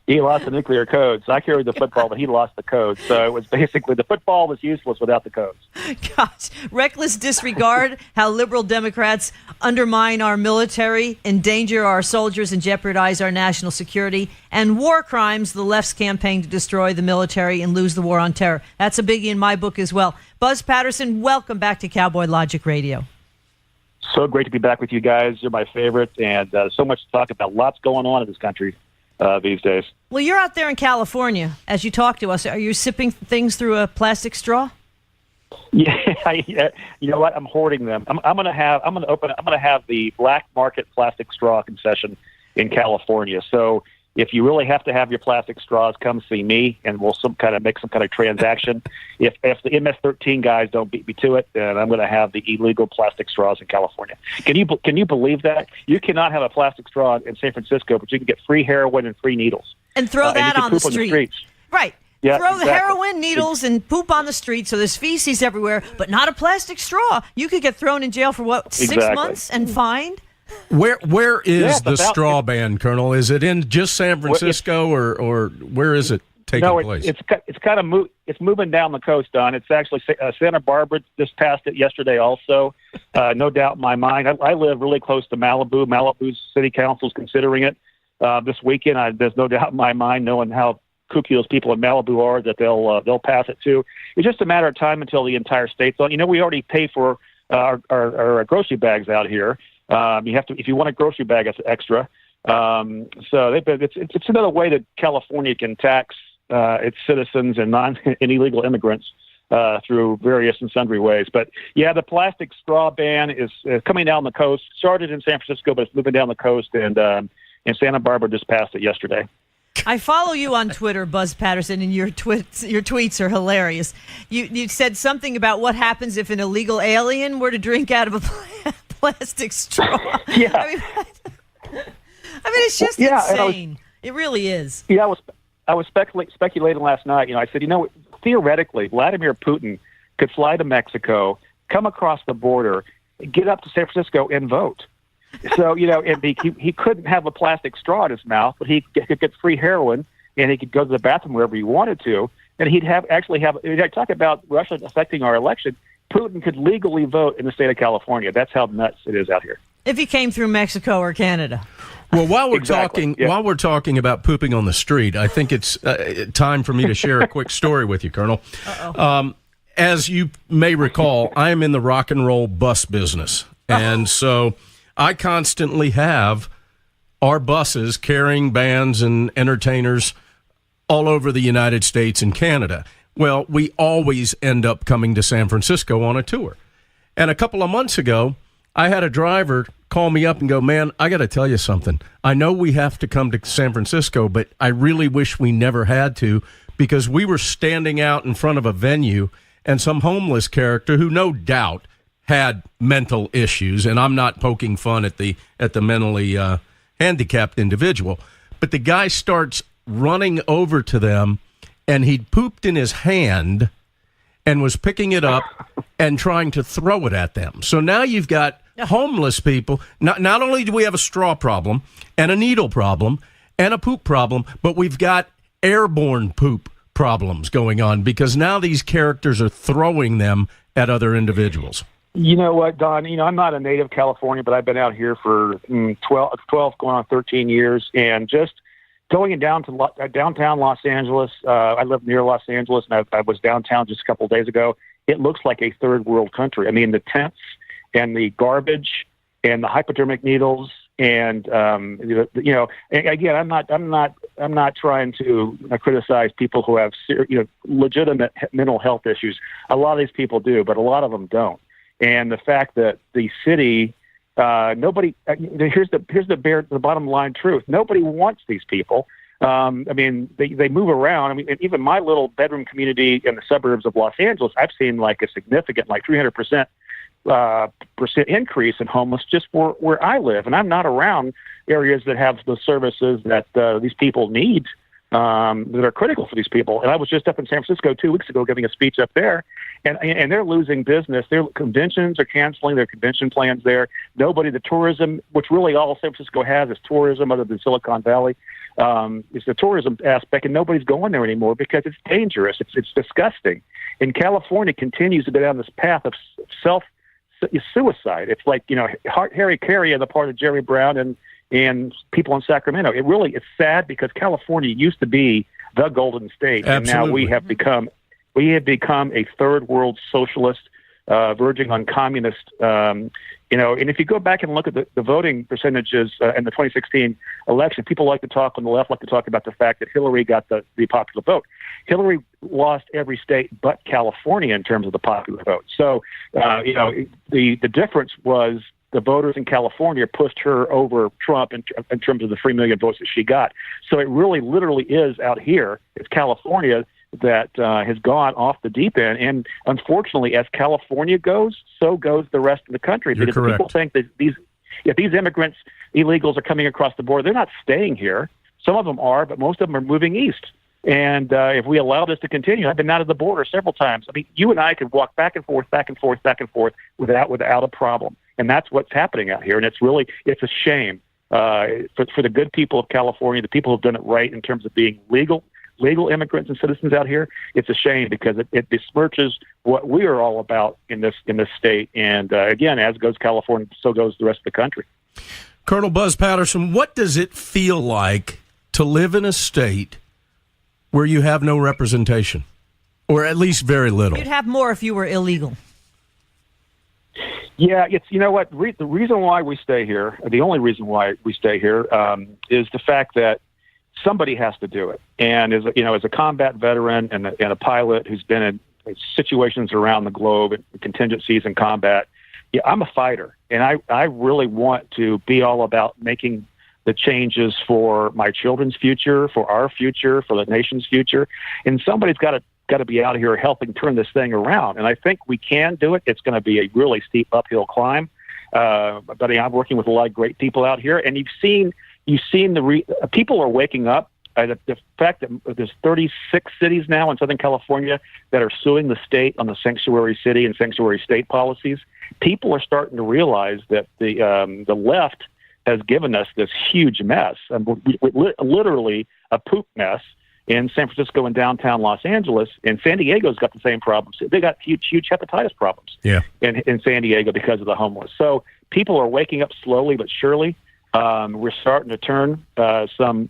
He lost the nuclear codes. I carried the football, but he lost the codes. So it was basically the football was useless without the codes. Gosh, reckless disregard, how liberal Democrats undermine our military, endanger our soldiers, and jeopardize our national security, and war crimes, the left's campaign to destroy the military and lose the war on terror. That's a biggie in my book as well. Buzz Patterson, welcome back to Cowboy Logic Radio. So great to be back with you guys. You're my favorite, and so much to talk about. Lots going on in this country these days. Well, you're out there in California as you talk to us. Are you sipping things through a plastic straw? Yeah, you know what? I'm hoarding them. I'm going to have the black market plastic straw concession in California. So if you really have to have your plastic straws, come see me, and we'll make some kind of transaction. If the MS-13 guys don't beat me to it, then I'm going to have the illegal plastic straws in California. Can you believe that? You cannot have a plastic straw in San Francisco, but you can get free heroin and free needles. And throw that on the streets. Right. Yeah, throw exactly. the heroin, needles, and poop on the street, so there's feces everywhere, but not a plastic straw. You could get thrown in jail for, 6 months and fined? Where is the straw ban, Colonel? Is it in just San Francisco, or where is it taking place? It's kind of it's moving down the coast, Don. It's actually Santa Barbara just passed it yesterday. Also, no doubt in my mind. I live really close to Malibu. Malibu's city council is considering it this weekend. There's no doubt in my mind, knowing how kooky those people in Malibu are, that they'll pass it too. It's just a matter of time until the entire state's on. We already pay for our grocery bags out here. You have to, if you want a grocery bag, it's extra. So it's another way that California can tax its citizens and and illegal immigrants through various and sundry ways. But yeah, the plastic straw ban is coming down the coast. Started in San Francisco, but it's moving down the coast, and Santa Barbara just passed it yesterday. I follow you on Twitter, Buzz Patterson, and your tweets are hilarious. You said something about what happens if an illegal alien were to drink out of a plastic straw. Yeah. I mean, it's just insane. It really is. Yeah, I was speculating last night. I said, theoretically, Vladimir Putin could fly to Mexico, come across the border, get up to San Francisco, and vote. So, and he couldn't have a plastic straw in his mouth, but he could get free heroin, and he could go to the bathroom wherever he wanted to, and he'd talk about Russia affecting our election. Putin could legally vote in the state of California. That's how nuts it is out here. If he came through Mexico or Canada. Well, while we're Exactly, yeah. while we're talking about pooping on the street, I think it's time for me to share a quick story with you, Colonel. As you may recall, I am in the rock and roll bus business, and so I constantly have our buses carrying bands and entertainers all over the United States and Canada. Well, we always end up coming to San Francisco on a tour. And a couple of months ago, I had a driver call me up and go, man, I got to tell you something. I know we have to come to San Francisco, but I really wish we never had to, because we were standing out in front of a venue and some homeless character who no doubt had mental issues, and I'm not poking fun at the mentally handicapped individual, but the guy starts running over to them, and he'd pooped in his hand and was picking it up and trying to throw it at them. So now you've got homeless people. Not only do we have a straw problem and a needle problem and a poop problem, but we've got airborne poop problems going on, because now these characters are throwing them at other individuals. You know what, Don? I'm not a native California, but I've been out here for 12 going on 13 years, and just going down to downtown Los Angeles. I live near Los Angeles, and I was downtown just a couple of days ago. It looks like a third world country. I mean, the tents and the garbage and the hypodermic needles, and again, I'm not trying to criticize people who have legitimate mental health issues. A lot of these people do, but a lot of them don't. And the fact that the city, nobody. Here's the bottom line truth. Nobody wants these people. I mean, they move around. I mean, and even my little bedroom community in the suburbs of Los Angeles, I've seen like a significant, like 300% increase in homeless just where I live, and I'm not around areas that have the services that these people need, that are critical for these people. And I was just up in San Francisco 2 weeks ago giving a speech up there, and they're losing business. Their conventions are canceling their convention plans there. The tourism, which really all San Francisco has is tourism, other than Silicon Valley, is the tourism aspect, and nobody's going there anymore because it's dangerous. It's disgusting. And California continues to go down this path of suicide. It's like, Harry Carey on the part of Jerry Brown and people in Sacramento. It's sad, because California used to be the Golden State. Absolutely. And now we have become a third world socialist, verging on communist. And if you go back and look at the voting percentages in the 2016 election, people like to talk on the left, like to talk about the fact that Hillary got the popular vote. Hillary lost every state but California in terms of the popular vote. So, the difference was the voters in California pushed her over Trump in terms of the 3 million votes that she got. So it really literally is out here. It's California that has gone off the deep end. And unfortunately, as California goes, so goes the rest of the country. You're because correct. People think that if these immigrants, illegals are coming across the border, they're not staying here. Some of them are, but most of them are moving east. And if we allow this to continue, I've been out of the border several times. I mean, you and I could walk back and forth without a problem. And that's what's happening out here. And it's a shame for the good people of California, the people who've done it right in terms of being legal immigrants and citizens out here. It's a shame, because it besmirches what we are all about in this state. And again, as goes California, so goes the rest of the country. Colonel Buzz Patterson, what does it feel like to live in a state where you have no representation, or at least very little? You'd have more if you were illegal. Yeah, it's the reason why we stay here, the only reason why we stay here, is the fact that somebody has to do it. And as a combat veteran and a pilot who's been in situations around the globe and contingencies in combat, I'm a fighter, and I really want to be all about making the changes for my children's future, for our future, for the nation's future. And somebody's got to be out here helping turn this thing around. And I think we can do it. It's going to be a really steep uphill climb. But I'm working with a lot of great people out here, and you've seen people are waking up. The fact that there's 36 cities now in Southern California that are suing the state on the sanctuary city and sanctuary state policies. People are starting to realize that the left has given us this huge mess, and literally a poop mess. in San Francisco and downtown Los Angeles, and San Diego's got the same problems. They got huge hepatitis problems in San Diego because of the homeless. So people are waking up slowly but surely. We're starting to turn some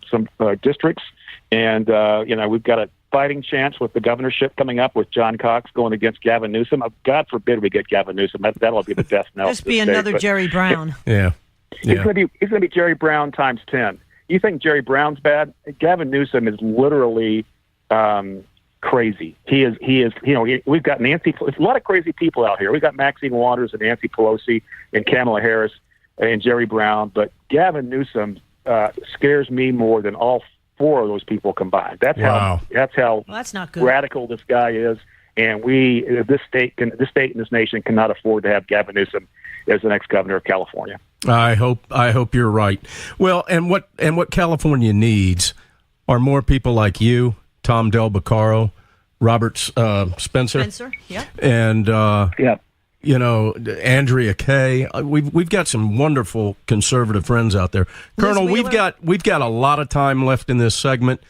districts, and we've got a fighting chance with the governorship coming up with John Cox going against Gavin Newsom. God forbid we get Gavin Newsom. That'll be the death knell. Just be another Jerry Brown. He's going to be Jerry Brown times 10. You think Jerry Brown's bad? Gavin Newsom is literally crazy. He is. We've got Nancy. There's a lot of crazy people out here. We've got Maxine Waters and Nancy Pelosi and Kamala Harris and Jerry Brown, but Gavin Newsom scares me more than all four of those people combined. That's how well, that's not good. Radical this guy is, and this state and this nation cannot afford to have Gavin Newsom as the next governor of California. I hope you're right. Well, and what California needs are more people like you, Tom Del Beccaro, Robert Spencer, and Andrea Kaye. We've got some wonderful conservative friends out there. Colonel, we've got a lot of time left in this segment,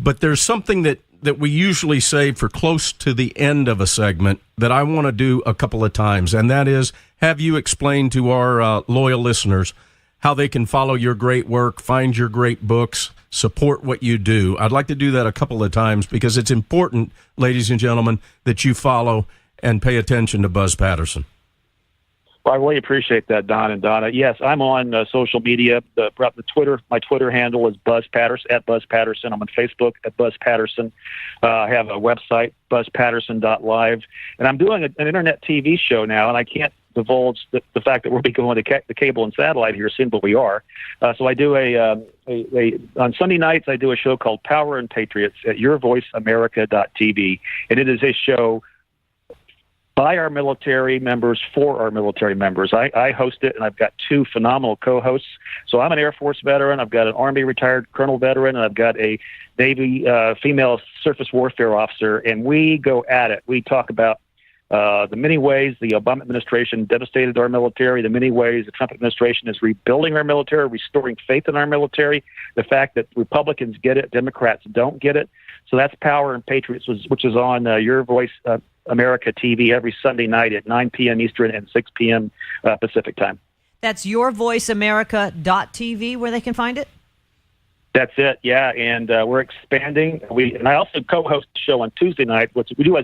but there's something that we usually save for close to the end of a segment that I want to do a couple of times, and that is have you explain to our loyal listeners how they can follow your great work, find your great books, support what you do. I'd like to do that a couple of times because it's important, ladies and gentlemen, that you follow and pay attention to Buzz Patterson. Well, I really appreciate that, Don and Donna. Yes, I'm on social media. The Twitter. My Twitter handle is Buzz Patterson, at Buzz Patterson. I'm on Facebook at Buzz Patterson. I have a website, buzzpatterson.live. And I'm doing an internet TV show now, and I can't divulge the fact that we'll be going to the cable and satellite here soon, but we are. So I do on Sunday nights, I do a show called Power and Patriots at yourvoiceamerica.tv. And it is a show by our military members, for our military members. I host it, and I've got two phenomenal co-hosts. So I'm an Air Force veteran, I've got an Army retired colonel veteran, and I've got a Navy female surface warfare officer, and we go at it. We talk about the many ways the Obama administration devastated our military, the many ways the Trump administration is rebuilding our military, restoring faith in our military, the fact that Republicans get it, Democrats don't get it. So that's Power and Patriots, which is on Your Voice America TV every Sunday night at 9 p.m. Eastern and 6 p.m. Pacific time. That's yourvoiceamerica.tv where they can find it? That's it, yeah, and we're expanding. And I also co-host a show on Tuesday night. We do a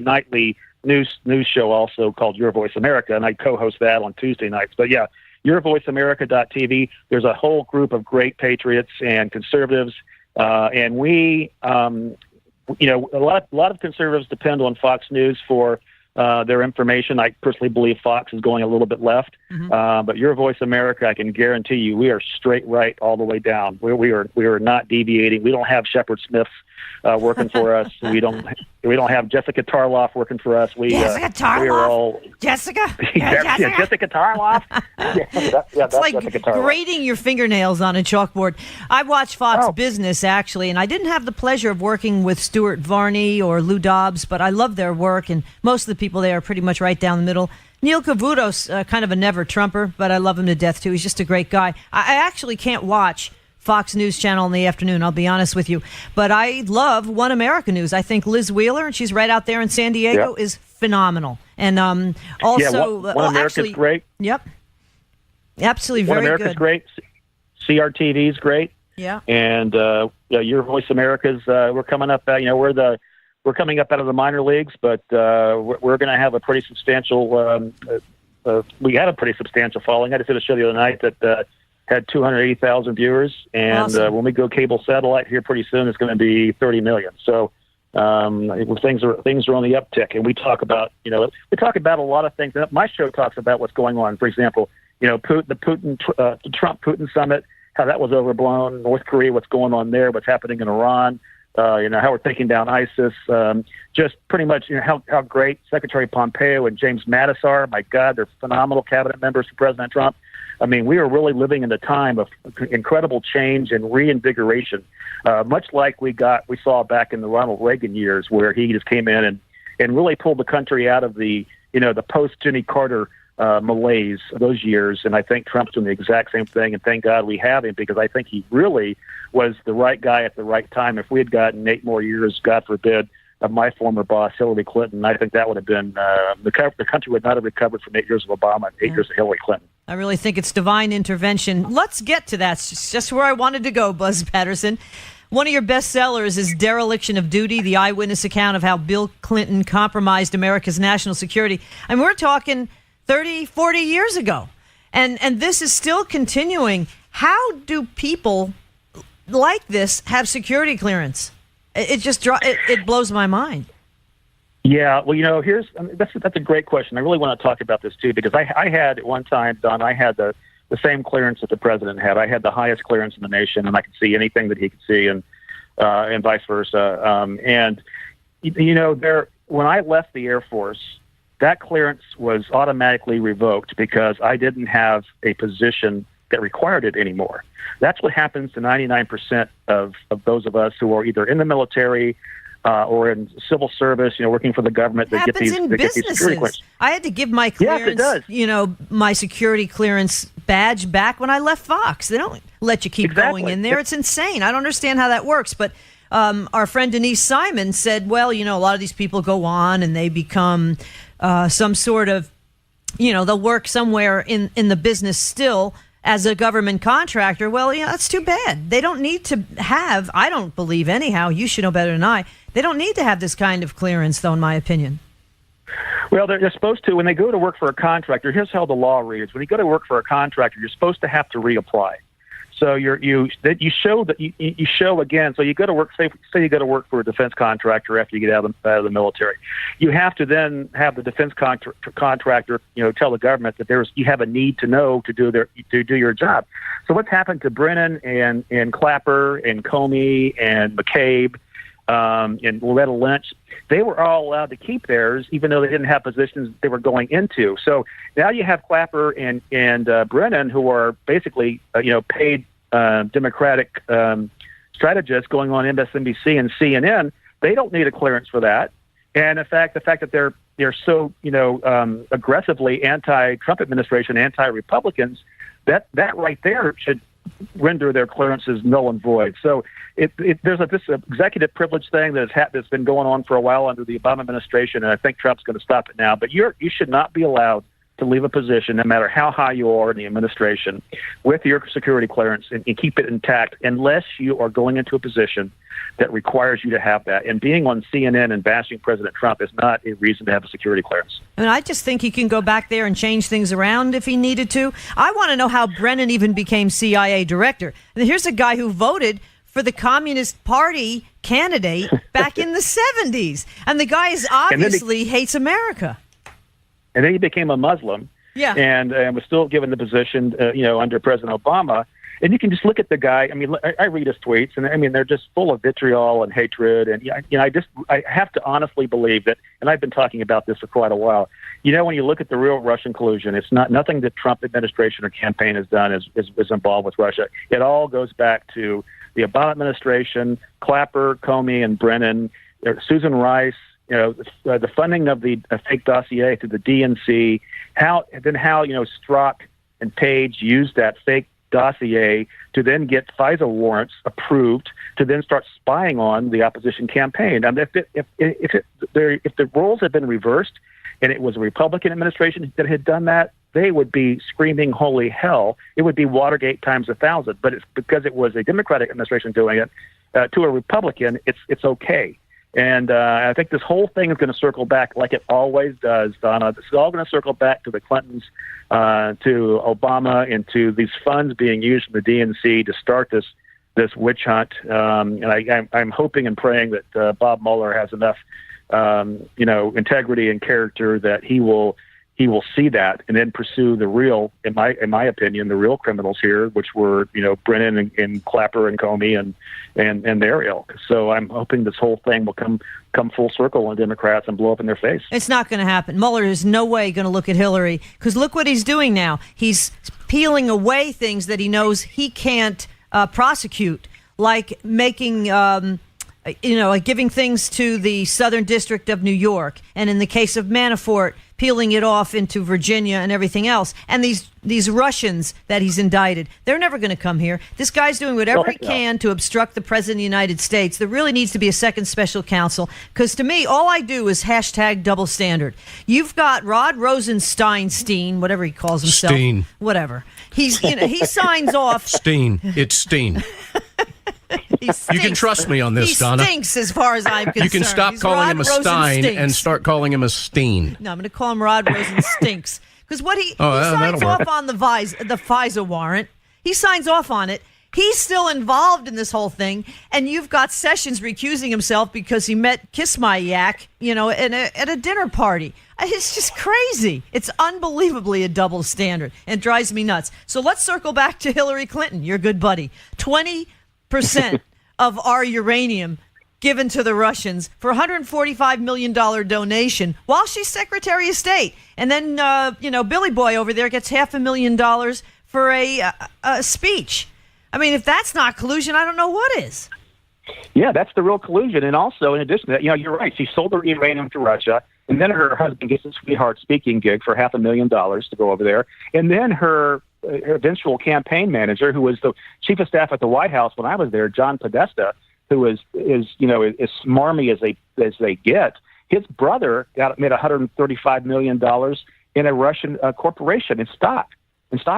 nightly news show also called Your Voice America, and I co-host that on Tuesday nights. But yeah, yourvoiceamerica.tv. There's a whole group of great patriots and conservatives, and we, a lot of conservatives depend on Fox News for their information. I personally believe Fox is going a little bit left, but Your Voice America, I can guarantee you, we are straight right all the way down. We are not deviating. We don't have Shepard Smiths working for us. We don't have Jessica Tarloff working for us. Jessica Tarloff. We are all Jessica. Jessica Tarloff. It's like grating your fingernails on a chalkboard. I watch Fox Business actually, and I didn't have the pleasure of working with Stuart Varney or Lou Dobbs, but I love their work, and most of the people there are pretty much right down the middle. Neil Cavuto's kind of a never-Trumper, but I love him to death, too. He's just a great guy. I actually can't watch Fox News Channel in the afternoon, I'll be honest with you. But I love One America News. I think Liz Wheeler, and she's right out there in San Diego, is phenomenal. And also... One America's great. Yep. Absolutely very good. One America's great. CRTV's great. Yeah. And Your Voice America's, we're coming up, we're coming up out of the minor leagues, but we're going to have a pretty substantial. We had a pretty substantial following. I just did a show the other night that had 280,000 viewers, and awesome. When we go cable satellite here pretty soon, it's going to be 30 million. So things are on the uptick, and we talk about a lot of things. My show talks about what's going on. For example, the Trump-Putin summit, how that was overblown. North Korea, what's going on there? What's happening in Iran? How we're taking down ISIS, just pretty much, how great Secretary Pompeo and James Mattis are. My God, they're phenomenal cabinet members for President Trump. I mean, we are really living in a time of incredible change and reinvigoration, much like we saw back in the Ronald Reagan years, where he just came in and really pulled the country out of the post-Jimmy Carter malaise of those years, and I think Trump's doing the exact same thing, and thank God we have him, because I think he really was the right guy at the right time. If we had gotten 8 more years, God forbid, of my former boss, Hillary Clinton, I think that would have been, the country would not have recovered from 8 years of Obama and 8 years of Hillary Clinton. I really think it's divine intervention. Let's get to that. It's just where I wanted to go, Buzz Patterson. One of your best sellers is Dereliction of Duty, the eyewitness account of how Bill Clinton compromised America's national security. I mean, we're talking 30, 40 years ago. And this is still continuing. How do people like this have security clearance? It blows my mind. Yeah, well, that's a great question. I really want to talk about this too, because I had at one time, Don, I had the same clearance that the president had. I had the highest clearance in the nation, and I could see anything that he could see, and vice versa. When I left the Air Force, that clearance was automatically revoked because I didn't have a position that required it anymore. That's what happens to 99% of those of us who are either in the military or in civil service, working for the government. That happens in businesses. I had to give my clearance, yes, it does. My security clearance badge back when I left Fox. They don't let you keep going in there. It's insane. I don't understand how that works. But our friend Denise Simon said, well, a lot of these people go on and they become some sort of, they'll work somewhere in the business still as a government contractor. Well, that's too bad. They don't need to have, I don't believe anyhow, you should know better than I, they don't need to have this kind of clearance, though, in my opinion. Well, they're supposed to. When they go to work for a contractor, here's how the law reads. When you go to work for a contractor, you're supposed to have to reapply. So you show again. So you go to work. Say you go to work for a defense contractor after you get out of the military. You have to then have the defense contractor, tell the government that you have a need to know to do your job. So what's happened to Brennan and Clapper and Comey and McCabe and Loretta Lynch? They were all allowed to keep theirs, even though they didn't have positions they were going into. So now you have Clapper and Brennan, who are basically paid Democratic strategists going on MSNBC and CNN. They don't need a clearance for that. And in fact, the fact that they're so aggressively anti-Trump administration, anti-Republicans, that right there should render their clearances null and void. So there's this executive privilege thing that's been going on for a while under the Obama administration, and I think Trump's going to stop it now. But you should not be allowed to leave a position, no matter how high you are in the administration, with your security clearance and keep it intact, unless you are going into a position that requires you to have that. And being on CNN and bashing President Trump is not a reason to have a security clearance. And I just think he can go back there and change things around if he needed to. I want to know how Brennan even became CIA director. And here's a guy who voted for the Communist Party candidate back in the 70s. And the guy obviously hates America. And then he became a Muslim, and was still given the position, under President Obama. And you can just look at the guy. I mean, I read his tweets, and I mean, they're just full of vitriol and hatred. And I have to honestly believe that. And I've been talking about this for quite a while. When you look at the real Russian collusion, it's nothing that Trump administration or campaign has done is involved with Russia. It all goes back to the Obama administration, Clapper, Comey, and Brennan, Susan Rice. The funding of the fake dossier to the DNC, how Strzok and Page used that fake dossier to then get FISA warrants approved to then start spying on the opposition campaign. And if the roles had been reversed and it was a Republican administration that had done that, they would be screaming holy hell. It would be Watergate times 1,000. But it's because it was a Democratic administration doing it to a Republican, it's okay. And I think this whole thing is going to circle back like it always does, Donna. This is all going to circle back to the Clintons, to Obama, and to these funds being used from the DNC to start this witch hunt. And I'm hoping and praying that Bob Mueller has enough, integrity and character that he will see that and then pursue the real, in my opinion, the real criminals here, which were, Brennan and Clapper and Comey and their ilk. So I'm hoping this whole thing will come full circle on Democrats and blow up in their face. It's not going to happen. Mueller is no way going to look at Hillary, because look what he's doing now. He's peeling away things that he knows he can't prosecute, like making giving things to the Southern District of New York. And in the case of Manafort, peeling it off into Virginia and everything else. And these Russians that he's indicted, they're never going to come here. This guy's doing whatever he can to obstruct the president of the United States. There really needs to be a second special counsel, because to me, all I do is hashtag double standard. You've got Rod Rosenstein, whatever he calls himself. Steen. Whatever. He signs off. Steen. It's Steen. You can trust me on this, Donna. He stinks as far as I'm concerned. You can stop calling him a Stein and start calling him a Steen. No, I'm going to call him Rod Rosenstinks. Because what he signs off on the FISA warrant. He signs off on it. He's still involved in this whole thing, and you've got Sessions recusing himself because he met Kiss My Yak, at a dinner party. It's just crazy. It's unbelievably a double standard, and it drives me nuts. So let's circle back to Hillary Clinton, your good buddy. 20% of our uranium given to the Russians for $145 million donation while she's Secretary of State. And then, Billy Boy over there gets $500,000 for a speech. I mean, if that's not collusion, I don't know what is. Yeah, that's the real collusion. And also, in addition to that, you're right. She sold her uranium to Russia, and then her husband gets a sweetheart speaking gig for $500,000 to go over there. And then her eventual campaign manager, who was the chief of staff at the White House when I was there, John Podesta, who is as smarmy as they get. His brother made $135 million in a Russian corporation in stock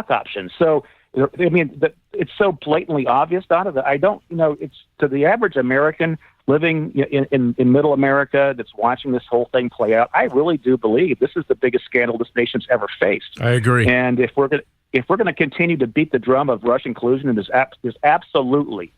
options. So, I mean, it's so blatantly obvious, Donna, that I don't, it's to the average American living in Middle America that's watching this whole thing play out. I really do believe this is the biggest scandal this nation's ever faced. I agree. And if we're going to continue to beat the drum of Russian collusion, and there's absolutely,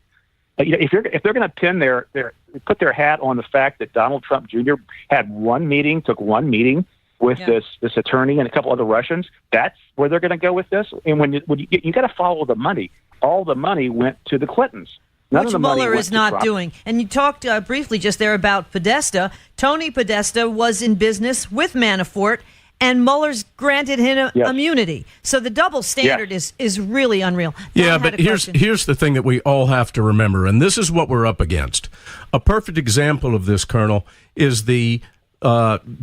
if they're going to put their hat on the fact that Donald Trump Jr. took one meeting with this attorney and a couple other Russians, that's where they're going to go with this. And when you got to follow the money. All the money went to the Clintons. Which Mueller is not doing. And you talked briefly just there about Podesta. Tony Podesta was in business with Manafort, and Mueller's granted him immunity. So the double standard is really unreal. Yeah, but here's the thing that we all have to remember, and this is what we're up against. A perfect example of this, Colonel, is the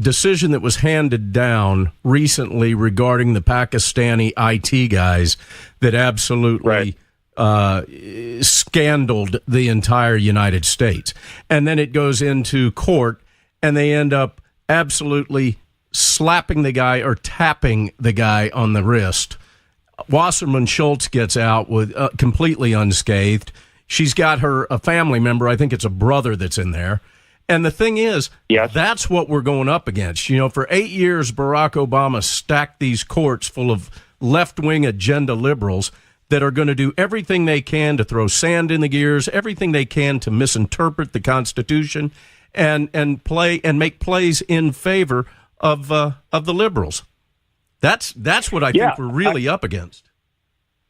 decision that was handed down recently regarding the Pakistani IT guys that absolutely scandaled the entire United States. And then it goes into court, and they end up absolutely slapping the guy or tapping the guy on the wrist. Wasserman Schultz gets out with completely unscathed. She's got a family member, I think it's a brother that's in there. And the thing is, that's what we're going up against. For 8 years, Barack Obama stacked these courts full of left-wing agenda liberals that are going to do everything they can to throw sand in the gears, everything they can to misinterpret the Constitution, and make plays in favor of the liberals. That's what I think we're really up against.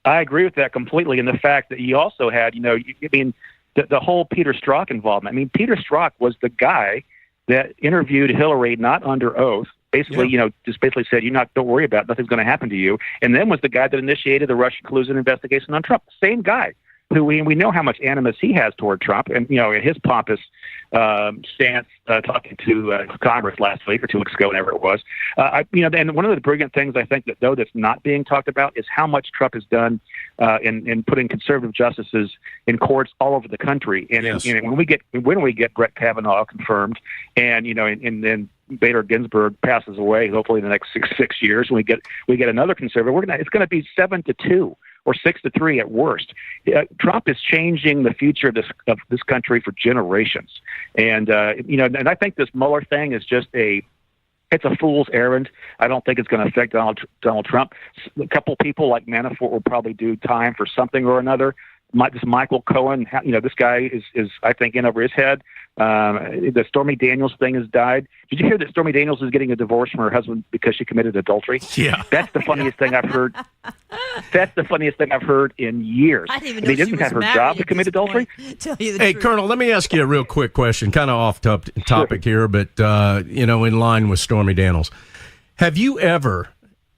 I agree with that completely, and the fact that you also had, the whole Peter Strzok involvement. I mean, Peter Strzok was the guy that interviewed Hillary not under oath. Basically, just basically said, don't worry about it, nothing's going to happen to you. And then was the guy that initiated the Russian collusion investigation on Trump. Same guy who we know how much animus he has toward Trump. And, in his pompous stance talking to Congress last week or 2 weeks ago, whenever it was. And one of the brilliant things I think that's not being talked about is how much Trump has done in putting conservative justices in courts all over the country. And, when we get Brett Kavanaugh confirmed, and then Bader Ginsburg passes away, hopefully in the next six years, when we get another conservative, it's going to be 7-2 or 6-3 at worst. Trump is changing the future of this country for generations, and and I think this Mueller thing is just it's a fool's errand. I don't think it's going to affect Donald Trump. A couple people like Manafort will probably do time for something or another. This Michael Cohen, this guy is I think in over his head. The Stormy Daniels thing has died. Did you hear that Stormy Daniels is getting a divorce from her husband because she committed adultery? Yeah, that's the funniest thing I've heard. That's the funniest thing I've heard in years. I didn't even know she doesn't have her job to commit adultery. Hey, Colonel, let me ask you a real quick question, kind of off topic here, but in line with Stormy Daniels. Have you ever,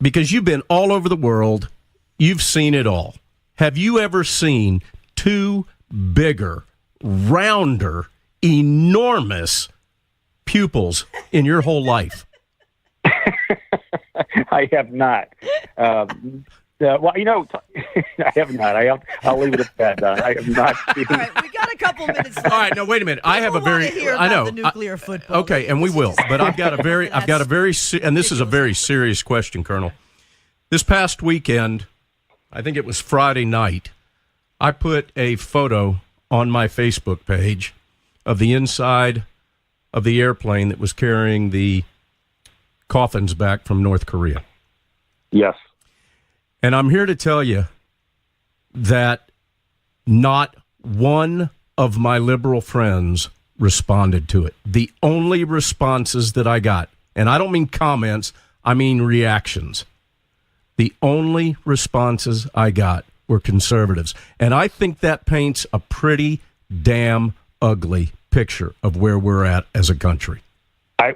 because you've been all over the world, you've seen it all. Have you ever seen two bigger, rounder, enormous pupils in your whole life? I have not. Well, I have not. I'll leave it at that, Don. I have not seen. All right, we got a couple minutes left. All right, no, wait a minute. I have a very, I know, the nuclear football. Okay, and we will. But I've got a very, and this is a very serious question, Colonel. This past weekend, I think it was Friday night, I put a photo on my Facebook page of the inside of the airplane that was carrying the coffins back from North Korea. Yes. And I'm here to tell you that not one of my liberal friends responded to it. The only responses that I got, and I don't mean comments, I mean reactions. The only responses I got were conservatives. And I think that paints a pretty damn ugly picture of where we're at as a country.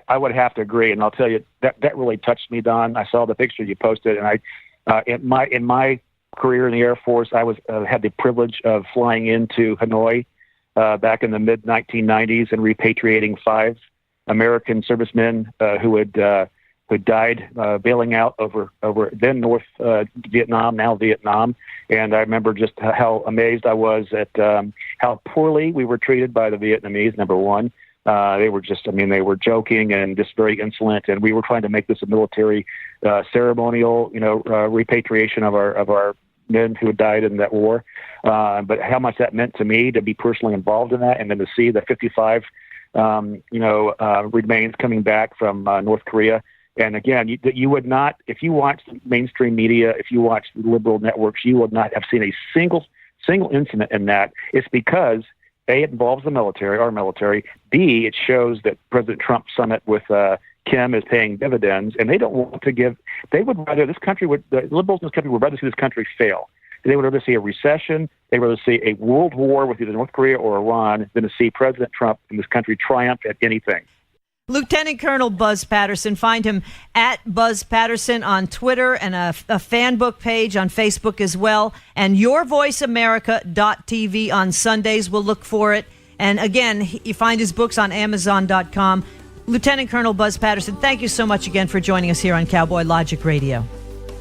I would have to agree, and I'll tell you that really touched me, Don. I saw the picture you posted, and in my career in the Air Force, I had the privilege of flying into Hanoi back in the mid 1990s and repatriating 5 American servicemen who died bailing out over then North Vietnam, now Vietnam. And I remember just how amazed I was at how poorly we were treated by the Vietnamese. Number one. They were they were joking and just very insolent, and we were trying to make this a military ceremonial, repatriation of our men who had died in that war. But how much that meant to me to be personally involved in that, and then to see the 55, remains coming back from North Korea. And again, you would not, if you watch mainstream media, if you watch liberal networks, you would not have seen a single incident in that. It's because A, it involves the military, our military. B, it shows that President Trump's summit with Kim is paying dividends, and they don't want to give. They would rather the liberals in this country would rather see this country fail. They would rather see a recession. They would rather see a world war with either North Korea or Iran than to see President Trump and this country triumph at anything. Lieutenant Colonel Buzz Patterson. Find him at Buzz Patterson on Twitter and a fan book page on Facebook as well. And yourvoiceamerica.tv on Sundays. We'll look for it. And again, you find his books on Amazon.com. Lieutenant Colonel Buzz Patterson, thank you so much again for joining us here on Cowboy Logic Radio.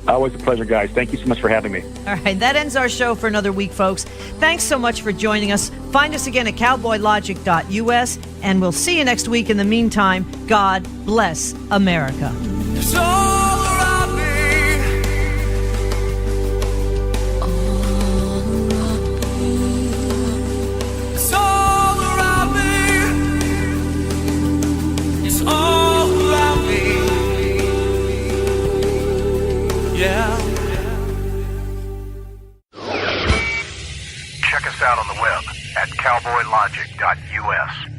Always a pleasure, guys. Thank you so much for having me. All right, that ends our show for another week, folks. Thanks so much for joining us. Find us again at cowboylogic.us, and we'll see you next week. In the meantime, God bless America. It's all around me. It's all around me. It's all around me. Yeah. Check us out on the web at cowboylogic.us.